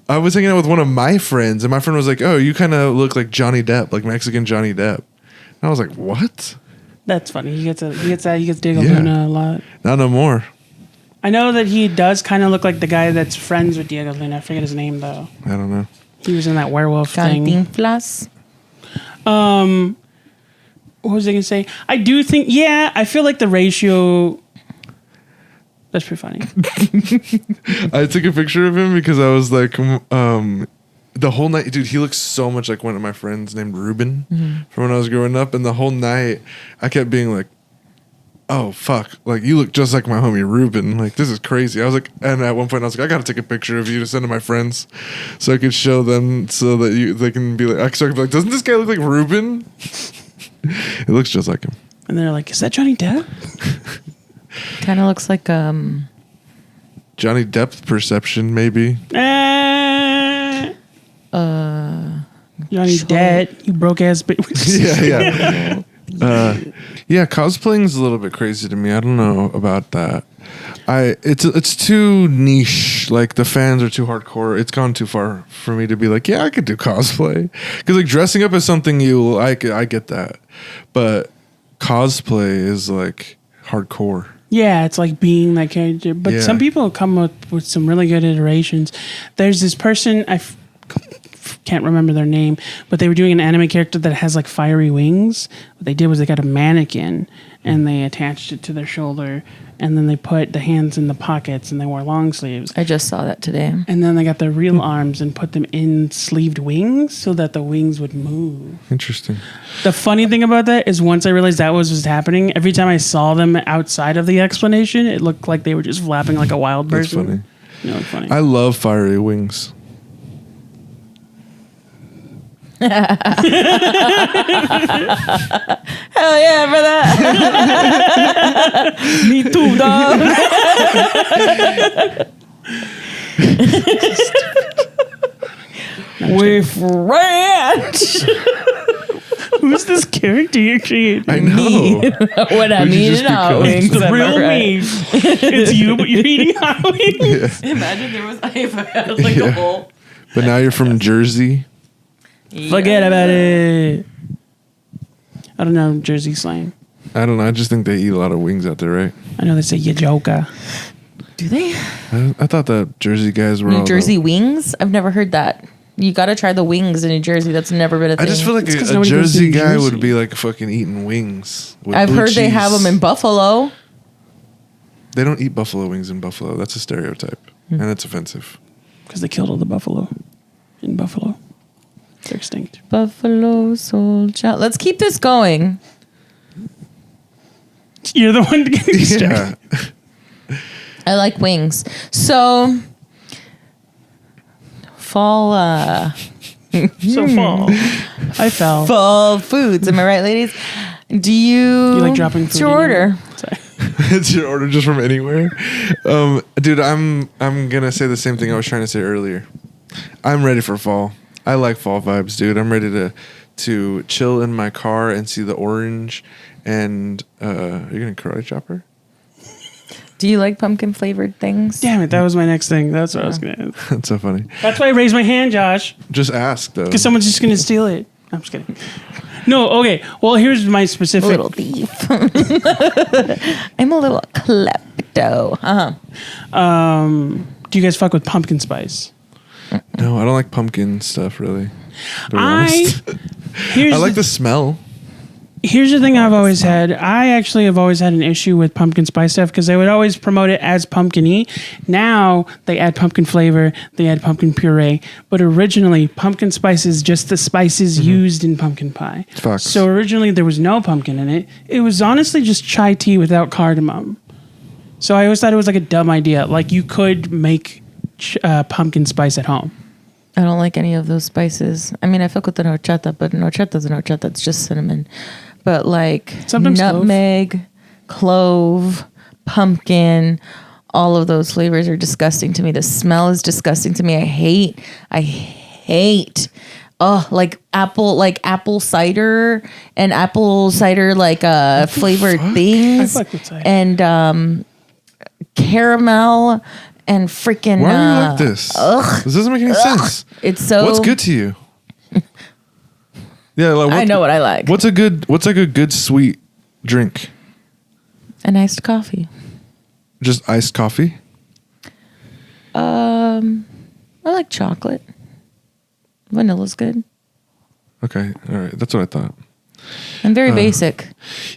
I was hanging out with one of my friends, and my friend was like, "Oh, you kind of look like Johnny Depp, like Mexican Johnny Depp." And I was like, "What?" that's funny. He gets Diego Yeah. Luna a lot. Not no more. I know that he does kind of look like the guy that's friends with Diego Luna. I forget his name though. I don't know. He was in that werewolf thing. Cantinflas. What was I gonna say? I do think. Yeah, I feel like the ratio. That's pretty funny. I took a picture of him because I was like, the whole night, dude, he looks so much like one of my friends named Ruben from when I was growing up. And the whole night, I kept being like, oh, fuck. Like, you look just like my homie Ruben. Like, this is crazy. I was like, and at one point, I was like, I got to take a picture of you to send to my friends so I could show them so that they can be like, I could be like, doesn't this guy look like Ruben? It looks just like him. And they're like, "Is that Johnny Depp?" Kind of looks like Johnny Depp perception, maybe. Johnny's dead. You broke ass bitch. Yeah, cosplaying's a little bit crazy to me. I don't know about that. It's too niche. Like the fans are too hardcore. It's gone too far for me to be like, yeah, I could do cosplay. Because like dressing up as something you like, I get that. But cosplay is like hardcore. Yeah, it's like being that character. But some people come up with some really good iterations. There's this person, can't remember their name, but they were doing an anime character that has like fiery wings. What they did was they got a mannequin and they attached it to their shoulder, and then they put the hands in the pockets and they wore long sleeves. I just saw that today. And then they got their real arms and put them in sleeved wings so that the wings would move. Interesting. The funny thing about that is once I realized that was happening, every time I saw them outside of the explanation, it looked like they were just flapping like a wild bird. That's funny. You know, it's funny. I love fiery wings. Hell yeah, brother. Me too, dog. With ranch. Who's this character you're creating? I know. When I Would you need just it out become- wings. The am I real right? me. It's you, but you're eating hot wings. Imagine there was like a bowl. But now you're from Jersey. Forget about it. I don't know Jersey slang. I don't know. I just think they eat a lot of wings out there, right? I know they say you joker. Do they? I thought that Jersey guys were all New Jersey wings? I've never heard that. You got to try the wings in New Jersey. That's never been a thing. I just feel like It's 'cause a nobody goes to Jersey New guy Jersey. would be like fucking eating wings. With I've blue heard they have cheese. them in Buffalo. They don't eat buffalo wings in Buffalo. That's a stereotype, and it's offensive. Because they killed all the buffalo in Buffalo. They're extinct. Buffalo soldier. Let's keep this going. You're the one getting distracted. Yeah, I like wings. So, fall, So fall. I fell. fall foods. Am I right, ladies? Do you? You like dropping What's food your anywhere? order? Sorry. it's your order just from anywhere, dude. I'm gonna say the same thing I was trying to say earlier. I'm ready for fall. I like fall vibes, dude. I'm ready to chill in my car and see the orange. And are you gonna karate chop her? Do you like pumpkin flavored things? Damn it, that was my next thing. That's what I was going to ask. That's so funny. That's why I raised my hand, Josh. Just ask though. Because someone's just going to steal it. I'm just kidding. No, okay. Well, here's my specific. Little thief. I'm a little klepto. Do you guys fuck with pumpkin spice? No, I don't like pumpkin stuff really. To be I honest. here's I like the smell. Here's the thing I've always had. I actually have always had an issue with pumpkin spice stuff because they would always promote it as pumpkin-y. Now they add pumpkin flavor, they add pumpkin puree. But originally, pumpkin spice is just the spices used in pumpkin pie. Facts. So originally there was no pumpkin in it. It was honestly just chai tea without cardamom. So I always thought it was like a dumb idea. Like you could make pumpkin spice at home. I don't like any of those spices. I mean, I fuck with the horchata, but horchata's an horchata. It's just cinnamon. But like Sometimes nutmeg, clove, pumpkin, all of those flavors are disgusting to me. The smell is disgusting to me. I hate. Oh, like apple cider and apple cider flavored things. I fuck with cider. And caramel and freaking. Why are you like this? This doesn't make any sense. It's so. What's good to you? Yeah, like I know what I like. What's like a good sweet drink? An iced coffee. Just iced coffee? I like chocolate. Vanilla's good. Okay, all right. That's what I thought. I'm very basic.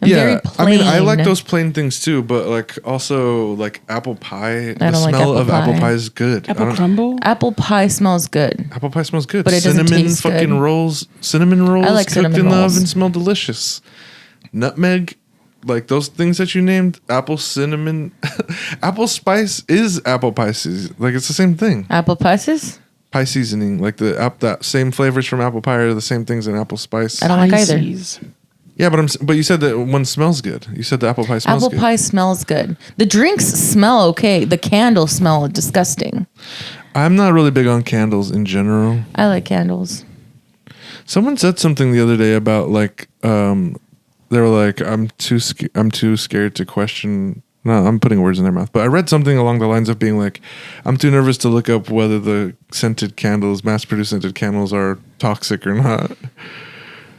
I'm very plain. I mean, I like those plain things too, but like also like apple pie. The don't like smell apple of apple pie. pie is good. I Apple don't- crumble? Apple pie smells good. Apple pie smells good. But it doesn't cinnamon taste fucking good. rolls. Cinnamon rolls like cooked cinnamon in the rolls. oven smell delicious. Nutmeg, like those things that you named, apple cinnamon, apple spice is apple pie season. Like it's the same thing. Apple pieces? Pie seasoning, like that same flavors from apple pie are the same things in apple spice. I don't like either. Pisces. Yeah, but you said that one smells good. You said the apple pie smells good. Apple pie smells good. The drinks smell okay. The candles smell disgusting. I'm not really big on candles in general. I like candles. Someone said something the other day about like they were like I'm too scared to question. No, I'm putting words in their mouth. But I read something along the lines of being like, I'm too nervous to look up whether the mass-produced scented candles are toxic or not.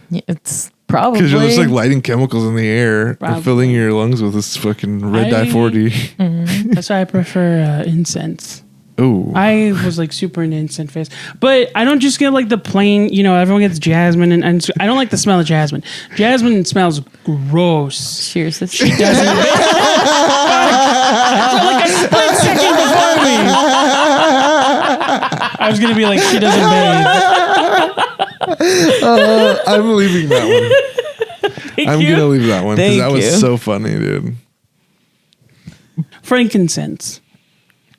Yeah, it's probably Because you're just like lighting chemicals in the air Probably. and filling your lungs with this fucking red dye 40. That's why I prefer incense. Oh, I was like super into incense face, but I don't just get like the plain. Everyone gets jasmine, and I don't like the smell of jasmine. Jasmine smells gross. Cheers. For like a split second before me. I was gonna be like, she doesn't bathe. I'm leaving that one. I'm gonna leave that one because Thank that was you. so funny, dude. Frankincense,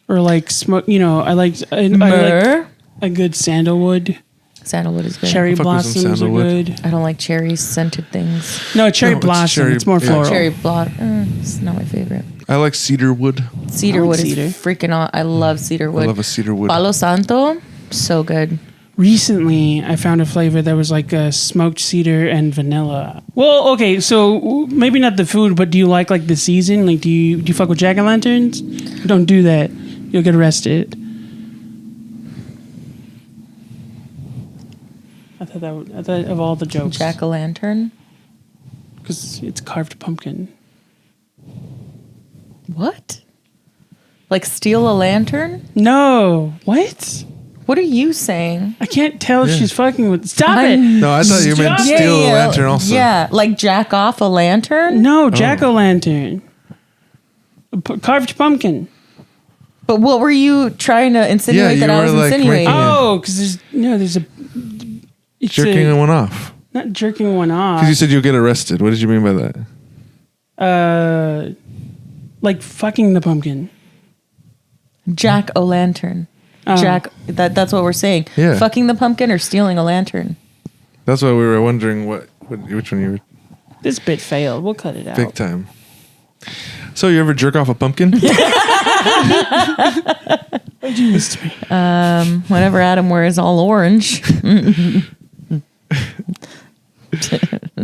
or like smoke. I like Myrrh. a good sandalwood. Sandalwood is good. Cherry fuck with some blossoms are sandalwood. good. I don't like cherry scented things. No, cherry No, it's blossom. It's, cherry- more yeah. floral. Cherry blossom. It's not my favorite. I like cedar wood. Cedarwood cedar. is freaking on. I love cedarwood. I love a cedar wood. Palo Santo, so good. Recently, I found a flavor that was like a smoked cedar and vanilla. Well, okay, so maybe not the food, but do you like the season? Like, do you fuck with jack-o'-lanterns? Don't do that. You'll get arrested. I thought of all the jokes. Jack-o'-lantern. Because it's carved pumpkin. What? Like steal a lantern? No. What? What are you saying? I can't tell if Yeah. she's fucking with. Stop I'm- it. No, I thought you meant Stop steal a lantern also. Yeah, like jack off a lantern. No, jack-o'-lantern. Carved pumpkin. But what were you trying to insinuate you that I were, was like, insinuating? ranking it. Oh, because there's a. It's Jerking one off. not jerking one off. Because you said you'll get arrested. What did you mean by that? Like fucking the pumpkin. Jack o' lantern. Oh. Jack. That's what we're saying. Yeah. Fucking the pumpkin or stealing a lantern. That's why we were wondering which one you were This bit failed. We'll cut it out. big time. So you ever jerk off a pumpkin? What'd you miss to me? Whenever Adam wears all orange.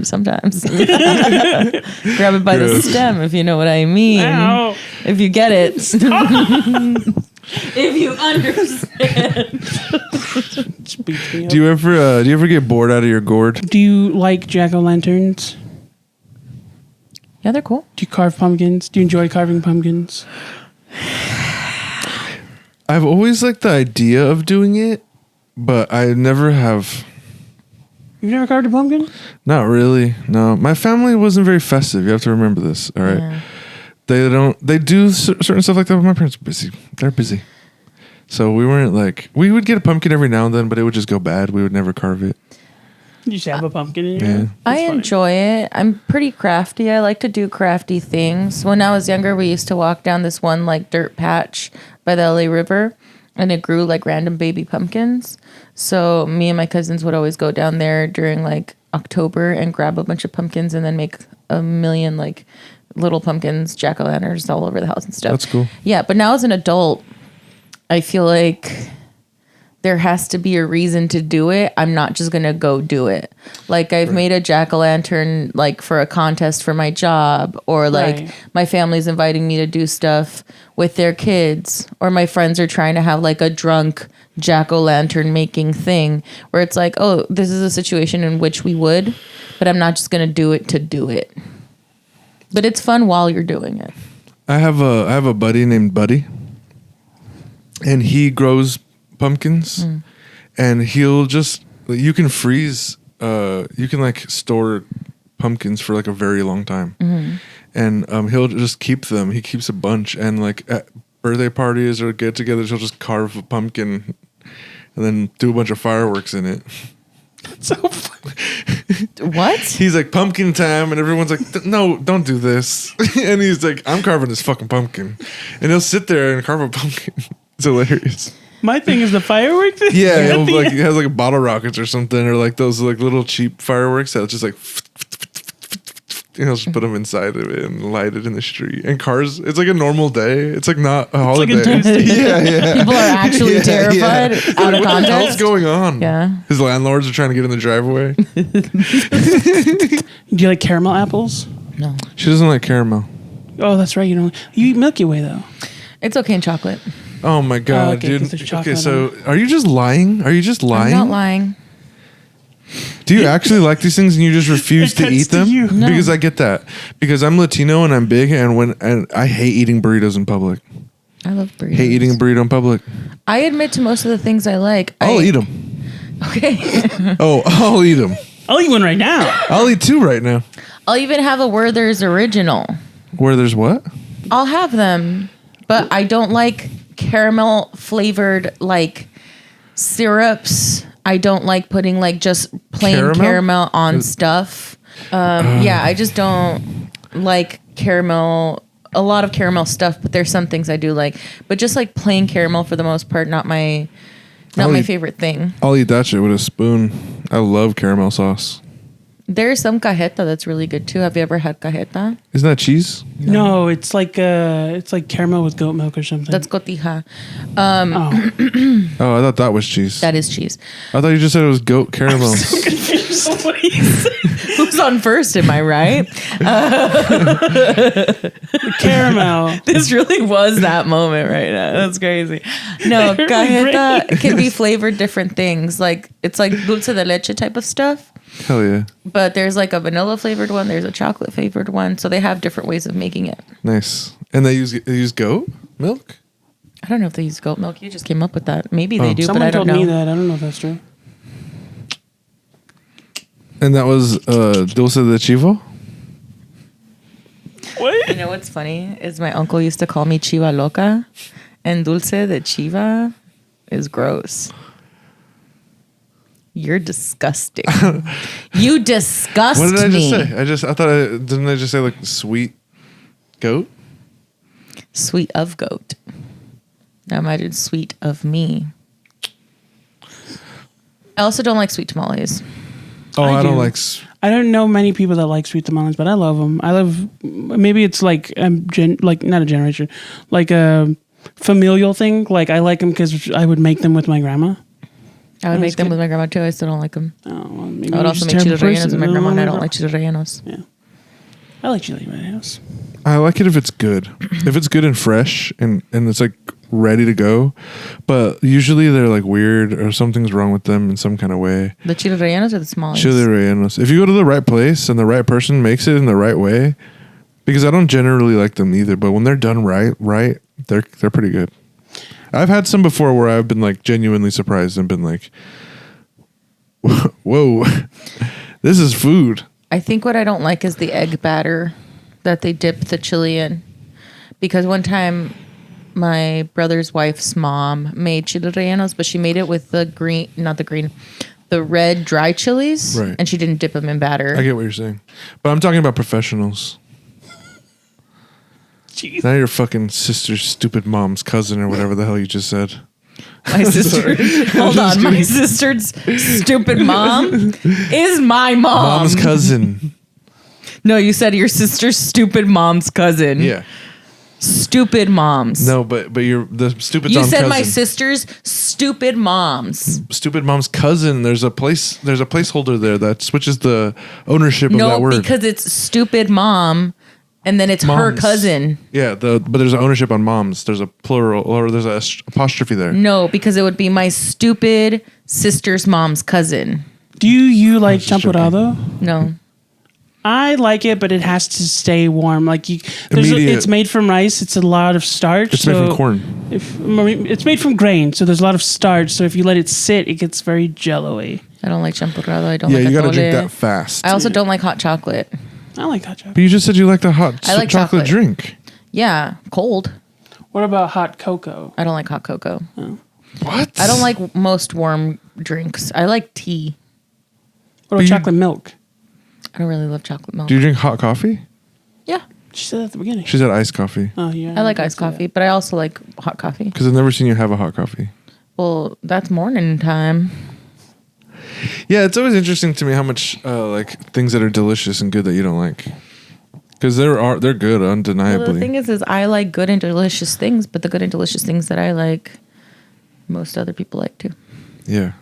Sometimes. Grab it by the Gross. stem, if you know what I mean. Ow. If you get it. If you understand. Just beat me up. do you ever get bored out of your gourd? Do you like jack-o'-lanterns? Yeah, they're cool. Do you carve pumpkins? Do you enjoy carving pumpkins? I've always liked the idea of doing it, but I never have. You've never carved a pumpkin? Not really. No, my family wasn't very festive. You have to remember this. All right. Yeah. They do certain stuff like that, but my parents are busy. They're busy. So we weren't like, we would get a pumpkin every now and then, but it would just go bad. We would never carve it. You just have a pumpkin in your Yeah. hand? I That's fine. enjoy it. I'm pretty crafty. I like to do crafty things. When I was younger, we used to walk down this one like dirt patch by the LA River, and it grew like random baby pumpkins. So me and my cousins would always go down there during like October and grab a bunch of pumpkins and then make a million like little pumpkins, jack-o'-lanterns all over the house and stuff. That's cool. Yeah, but now as an adult, I feel like there has to be a reason to do it. I'm not just gonna go do it. Like I've made a jack-o'-lantern like for a contest for my job, or like Right. my family's inviting me to do stuff with their kids, or my friends are trying to have like a drunk jack-o'-lantern making thing where it's like, oh, this is a situation in which we would, but I'm not just gonna do it to do it. But it's fun while you're doing it. I have a buddy named Buddy, and he grows pumpkins, and he'll just you can freeze you can like store pumpkins for like a very long time, and he'll just keep them. He keeps a bunch, and like at birthday parties or get-togethers, he'll just carve a pumpkin and then do a bunch of fireworks in it. So funny. What? He's like, pumpkin time, and everyone's like, no, don't do this. And he's like, I'm carving this fucking pumpkin, and he'll sit there and carve a pumpkin. It's hilarious. My thing is the fireworks. Yeah, At he'll, the like end. it has like bottle rockets or something, or like those like little cheap fireworks that just like And he'll just put them inside of it and light it in the street. And cars, it's like a normal day. It's like not a holiday. like a Tuesday. Yeah. People are actually terrified out of What the hell's context. going on? Yeah. His landlords are trying to get in the driveway. Do you like caramel apples? No, She doesn't like caramel. Oh, that's right. You eat Milky Way though. it's okay in chocolate. Oh my god, okay, 'cause dude. there's Okay, chocolate so are you just lying? Are you just lying? I'm not lying. Do you actually like these things and you just refuse It to gets eat to them? you. No. Because I get that. Because I'm Latino and I'm big and I hate eating burritos in public. I love burritos. Hate eating a burrito in public. I admit to most of the things I like. I'll eat them. Okay. Oh, I'll eat them. I'll eat one right now. I'll eat two right now. I'll even have a Werther's original. Where there's what? I'll have them, but I don't like caramel flavored like syrups. I don't like putting like just plain caramel on stuff. Yeah, I just don't like caramel. A lot of caramel stuff, but there's some things I do like. But just like plain caramel for the most part, not my favorite thing. I'll eat that shit with a spoon. I love caramel sauce. There's some cajeta that's really good too. Have you ever had cajeta? Isn't that cheese? No, it's like caramel with goat milk or something. That's cotija. oh, Oh, I thought that was cheese. That is cheese. I thought you just said it was goat caramel. confused. What do you say? Who's on first? Am I right? Caramel. This really was that moment right now. That's crazy. No, cajeta can be flavored different things. Like it's like dulce de leche type of stuff. Hell yeah. But there's like a vanilla flavored one. There's a chocolate flavored one. So they have different ways of making it. Nice. And they use goat milk? I don't know if they use goat milk. You just came up with that. Maybe they do, Someone but I don't told me know. that. I don't know if that's true. And that was dulce de chivo? What? You know what's funny is my uncle used to call me chiva loca, and dulce de chiva is gross. You're disgusting. You disgust What did I me. just say? I thought didn't I just say like sweet goat? Sweet of goat. Now imagine sweet of me. I also don't like sweet tamales. Oh, I don't do. like I don't know many people that like sweet tamales, but I love them. I love. Maybe it's like like not a generation, like a familial thing. Like I like them because I would make them with my grandma. I would make them good. with my grandma too. I still don't like them. Oh, well, maybe I would you're also just make a terrible chile rellenos person. with my grandma, and I No, don't like chile rellenos. Yeah, I like chili rellenos. I like it if it's good. If it's good and fresh and it's like ready to go. But usually they're like weird or something's wrong with them in some kind of way. The chile rellenos or the smallest? Chile rellenos. If you go to the right place and the right person makes it in the right way, because I don't generally like them either, but when they're done right, they're pretty good. I've had some before where I've been like genuinely surprised and been like, whoa, this is food. I think what I don't like is the egg batter that they dip the chili in. Because one time my brother's wife's mom made chile rellenos, but she made it with the red dry chilies. Right. And she didn't dip them in batter. I get what you're saying. But I'm talking about professionals. Jeez. Not your fucking sister's stupid mom's cousin or whatever the hell you just said. My sister, hold on, my sister's stupid mom is my mom. Mom's cousin. No, you said your sister's stupid mom's cousin. Yeah. Stupid moms. No, but you're the stupid. You said cousin. my sister's stupid moms. Stupid mom's cousin. There's a placeholder there that switches the ownership of that No, word. because it's stupid mom, and then it's her Moms. cousin. Yeah, but there's an ownership on moms. There's a plural or there's a apostrophe there. No, because it would be my stupid sister's mom's cousin. Do you like just joking. champurrado? No. I like it, but it has to stay warm. Like Immediate. it's made from rice. It's a lot of starch. It's made from corn. It's made from grain, so there's a lot of starch. So if you let it sit, it gets very jello-y. I don't like champurrado. I don't Yeah, like you gotta atole. drink that fast. I also don't like hot chocolate. I like hot chocolate. But you just said you like the hot I like chocolate chocolate. drink. Yeah, cold. What about hot cocoa? I don't like hot cocoa. What? I don't like most warm drinks. I like tea. What about chocolate milk? I don't really love chocolate milk. Do you drink hot coffee? Yeah, She said that at the beginning. She said iced coffee. Oh yeah. I like iced coffee, but I also like hot coffee. Because I've never seen you have a hot coffee. Well, that's morning time. Yeah, it's always interesting to me how much like things that are delicious and good that you don't like. Because they're good, Well, undeniably. the thing is I like good and delicious things, but the good and delicious things that I like, most other people like too. Yeah.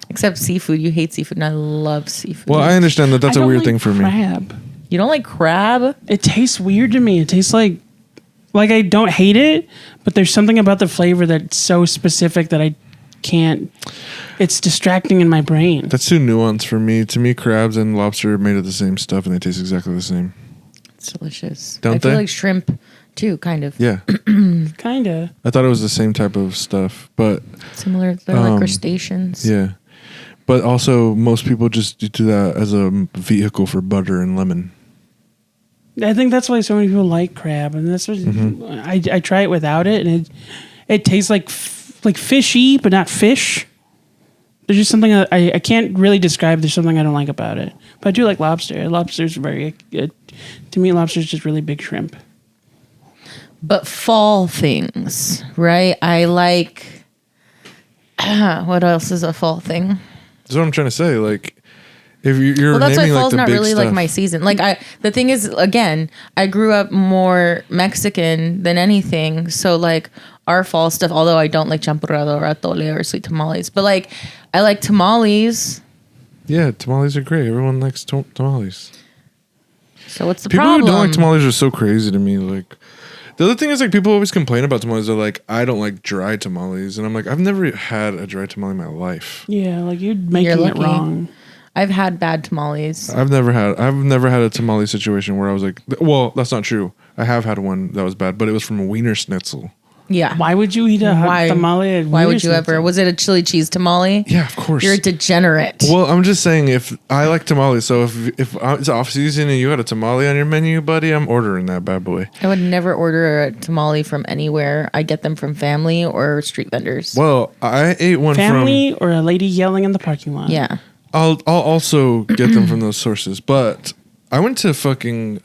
Except seafood. You hate seafood, and I love seafood. Well, I understand that that's I a don't weird like thing for me. crab. You don't like crab? It tastes weird to me. It tastes like I don't hate it, but there's something about the flavor that's so specific that I can't. It's distracting in my brain. That's too nuanced for me. To me, crabs and lobster are made of the same stuff, and they taste exactly the same. It's delicious. Don't I feel they? like shrimp too, kind of. Yeah. Kinda. I thought it was the same type of stuff, but Similar. They're like crustaceans. yeah. But also, most people just do that as a vehicle for butter and lemon. I think that's why so many people like crab, and that's what I try it without it, and it tastes like fishy, but not fish. There's just something that I can't really describe. There's something I don't like about it, but I do like lobster. Lobster's very good. To me, lobster's just really big shrimp. But fall things, right? I like. What else is a fall thing? That's what I'm trying to say. Like, if you're Well, that's why naming like fall's the not big really stuff, like my season. Like the thing is, again, I grew up more Mexican than anything. So like our fall stuff, although I don't like champurrado or atole or sweet tamales, but like I like tamales. yeah, tamales are great. Everyone likes tamales. So what's the People problem? who don't like tamales are so crazy to me. Like, the other thing is, like, people always complain about tamales. They're like, I don't like dry tamales, and I'm like, I've never had a dry tamale in my life. Yeah, like you're making it lucky. wrong. I've had bad tamales. I've never had a tamale situation where I was like, well, that's not true. I have had one that was bad, but it was from a Wiener Schnitzel. Yeah. Why would you eat a hot tamale? Why would you ever? Was it a chili cheese tamale? Yeah, of course. You're a degenerate. Well, I'm just saying, if I like tamales, so if it's off season and you had a tamale on your menu, buddy, I'm ordering that bad boy. I would never order a tamale from anywhere. I get them from family or street vendors. Well, I ate one Family or a lady yelling in the parking lot? Yeah. I'll also get them from those sources, but I went to fucking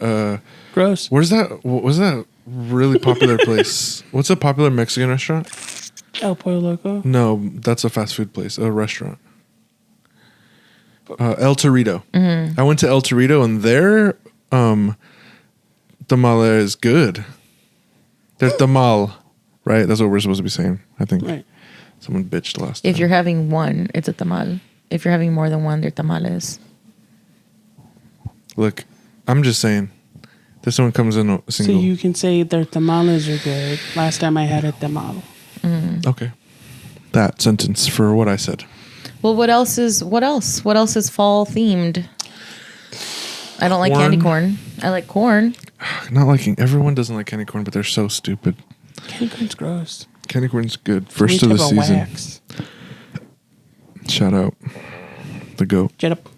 Gross. where's that? What was that really popular place? What's a popular Mexican restaurant? El Pollo Loco. No, that's a fast food place, a restaurant. El Torito. I went to El Torito, and their tamale is good. Their tamal, right? That's what we're supposed to be saying. I think Right. someone bitched last If time. you're having one, it's a tamal. If you're having more than one, they're tamales. Look, I'm just saying. This one comes in a So single. you can say their tamales are good. Last time I had a tamal. Okay. That sentence for what I said. Well, what else is fall themed? I don't like candy corn. I like corn. Not liking. Everyone doesn't like candy corn, but they're so stupid. Candy corn's gross. Candy corn's good. First We of the type season. wax. Shout out. The goat. Jet up.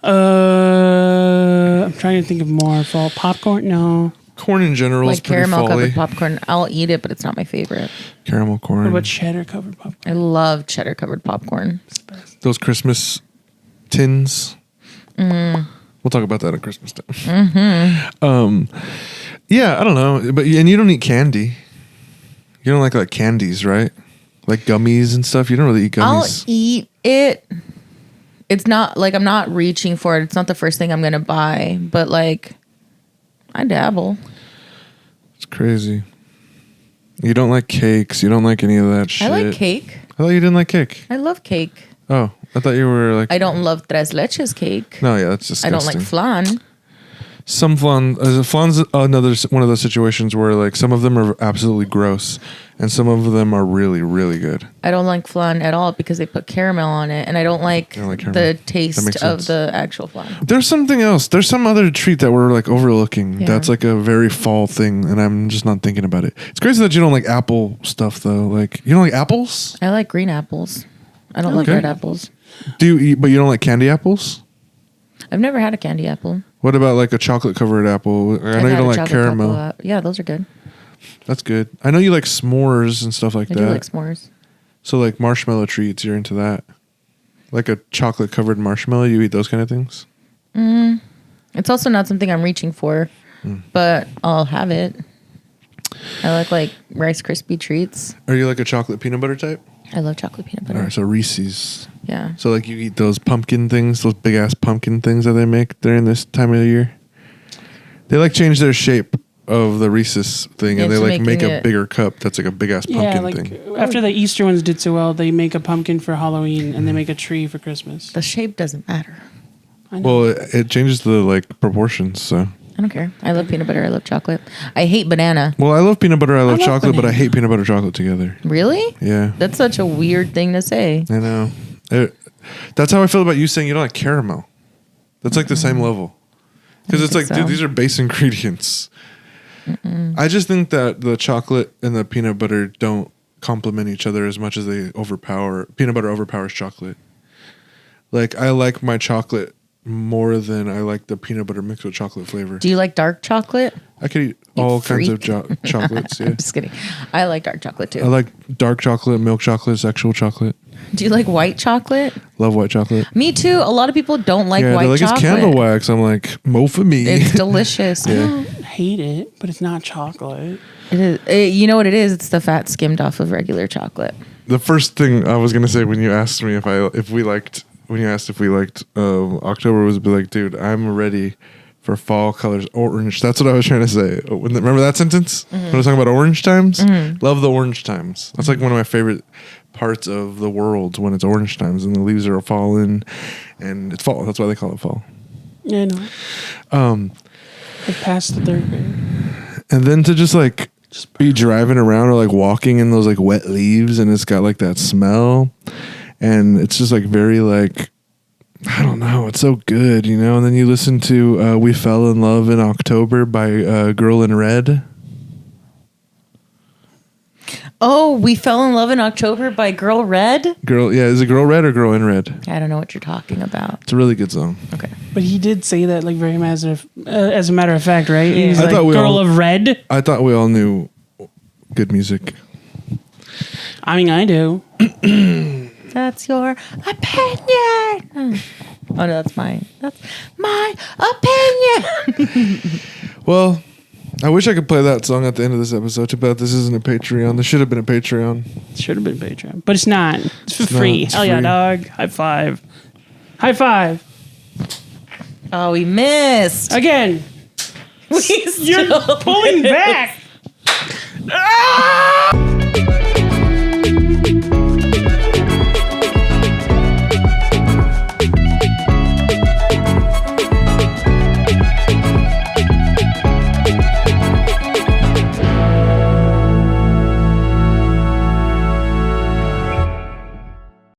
I'm trying to think of more fall popcorn. No. Corn in general is Like pretty caramel folly. covered popcorn. I'll eat it, but it's not my favorite. Caramel corn. What about cheddar covered popcorn? I love cheddar covered popcorn. It's the best. Those Christmas tins. We'll talk about that at Christmas time. Yeah, I don't know, but and you don't eat candy. You don't like candies, right? Like gummies and stuff. You don't really eat I'll gummies. eat it. It's not like I'm not reaching for it. It's not the first thing I'm gonna buy, but like I dabble. It's crazy. You don't like cakes. You don't like any of that shit. I like cake. I thought you didn't like cake. I love cake. Oh, I thought you were like. I don't love tres leches cake. No, yeah, that's I disgusting. don't like flan. Some flan. Flan's another one of those situations where like some of them are absolutely gross, and some of them are really, really good. I don't like flan at all because they put caramel on it, and I don't like, I don't like caramel. the That makes taste sense. of the actual flan. There's something else. There's some other treat that we're like overlooking. Yeah. That's like a very fall thing, and I'm just not thinking about it. It's crazy that you don't like apple stuff though. Like you don't like apples? I like green apples. I don't like Okay. red apples. Do you eat? But you don't like candy apples? I've never had a candy apple. What about like a chocolate covered apple? I I've know you had don't a like chocolate caramel. couple, yeah, those are good. That's good. I know you like s'mores and stuff like I that. do like s'mores. So like marshmallow treats, you're into that. Like a chocolate covered marshmallow, you eat those kind of things? It's also not something I'm reaching for, but I'll have it. I like Rice Krispie treats. Are you like a chocolate peanut butter type? I love chocolate peanut butter. All right, so Reese's. Yeah. So like you eat those pumpkin things, those big ass pumpkin things that they make during this time of the year? They like change their shape of the Reese's thing, and they It's like make making a it- bigger cup that's like a big ass pumpkin Yeah, like thing. after the Easter ones did so well, they make a pumpkin for Halloween and they make a tree for Christmas. The shape doesn't matter. I know. Well, it changes the like proportions. So, I don't care. I love peanut butter. I love chocolate. I hate banana. well, I love peanut butter. I love love chocolate, but I banana. hate peanut butter chocolate together. Really? Yeah, That's such a weird thing to say. I know. That's how I feel about you saying you don't like caramel. That's like the same level. Because I it's think like, dude, so. these are base ingredients. I just think that the chocolate and the peanut butter don't complement each other as much as they overpower. Peanut butter overpowers chocolate. Like, I like my chocolate more than I like the peanut butter mixed with chocolate flavor. Do you like dark chocolate? I could eat all kinds of chocolates. Yeah, I'm just kidding. I like dark chocolate too. I like dark chocolate, milk chocolate, sexual chocolate. Do you like white chocolate? Love white chocolate. Me too. A lot of people don't like Yeah, white they're like chocolate. it's candle wax. I'm like, mo for me. It's delicious. I don't hate it, but it's not chocolate. It is. You know what it is? It's the fat skimmed off of regular chocolate. The first thing I was gonna say when you asked me if we liked October was be like, dude, I'm ready for fall colors, orange. That's what I was trying to say. Remember that sentence when I was talking about orange times? Love the orange times. That's like one of my favorite parts of the world when it's orange times and the leaves are falling and it's fall. That's why they call it fall. Yeah, I know. Like past the third grade. And then to just like be driving around or like walking in those like wet leaves and it's got like that smell and it's just like very like, I don't know, it's so good, you know? And then you listen to We Fell in Love in October by Girl in Red. Oh, We Fell in Love in October by Girl Red? Is it Girl Red or Girl in Red? I don't know what you're talking about. It's a really good song. Okay. But he did say that like very as a matter of fact, right? He's I like thought we girl all- of red. I thought we all knew good music. I mean, I do. That's your opinion. Oh no, that's mine. That's my opinion. Well, I wish I could play that song at the end of this episode. Too bad this isn't a Patreon. This should have been a Patreon. Should have been Patreon, but it's not. It's for not. free. It's Hell yeah, free. dog! High five! High five! Oh, we missed. Again, We you're still pulling missed. back. Ah!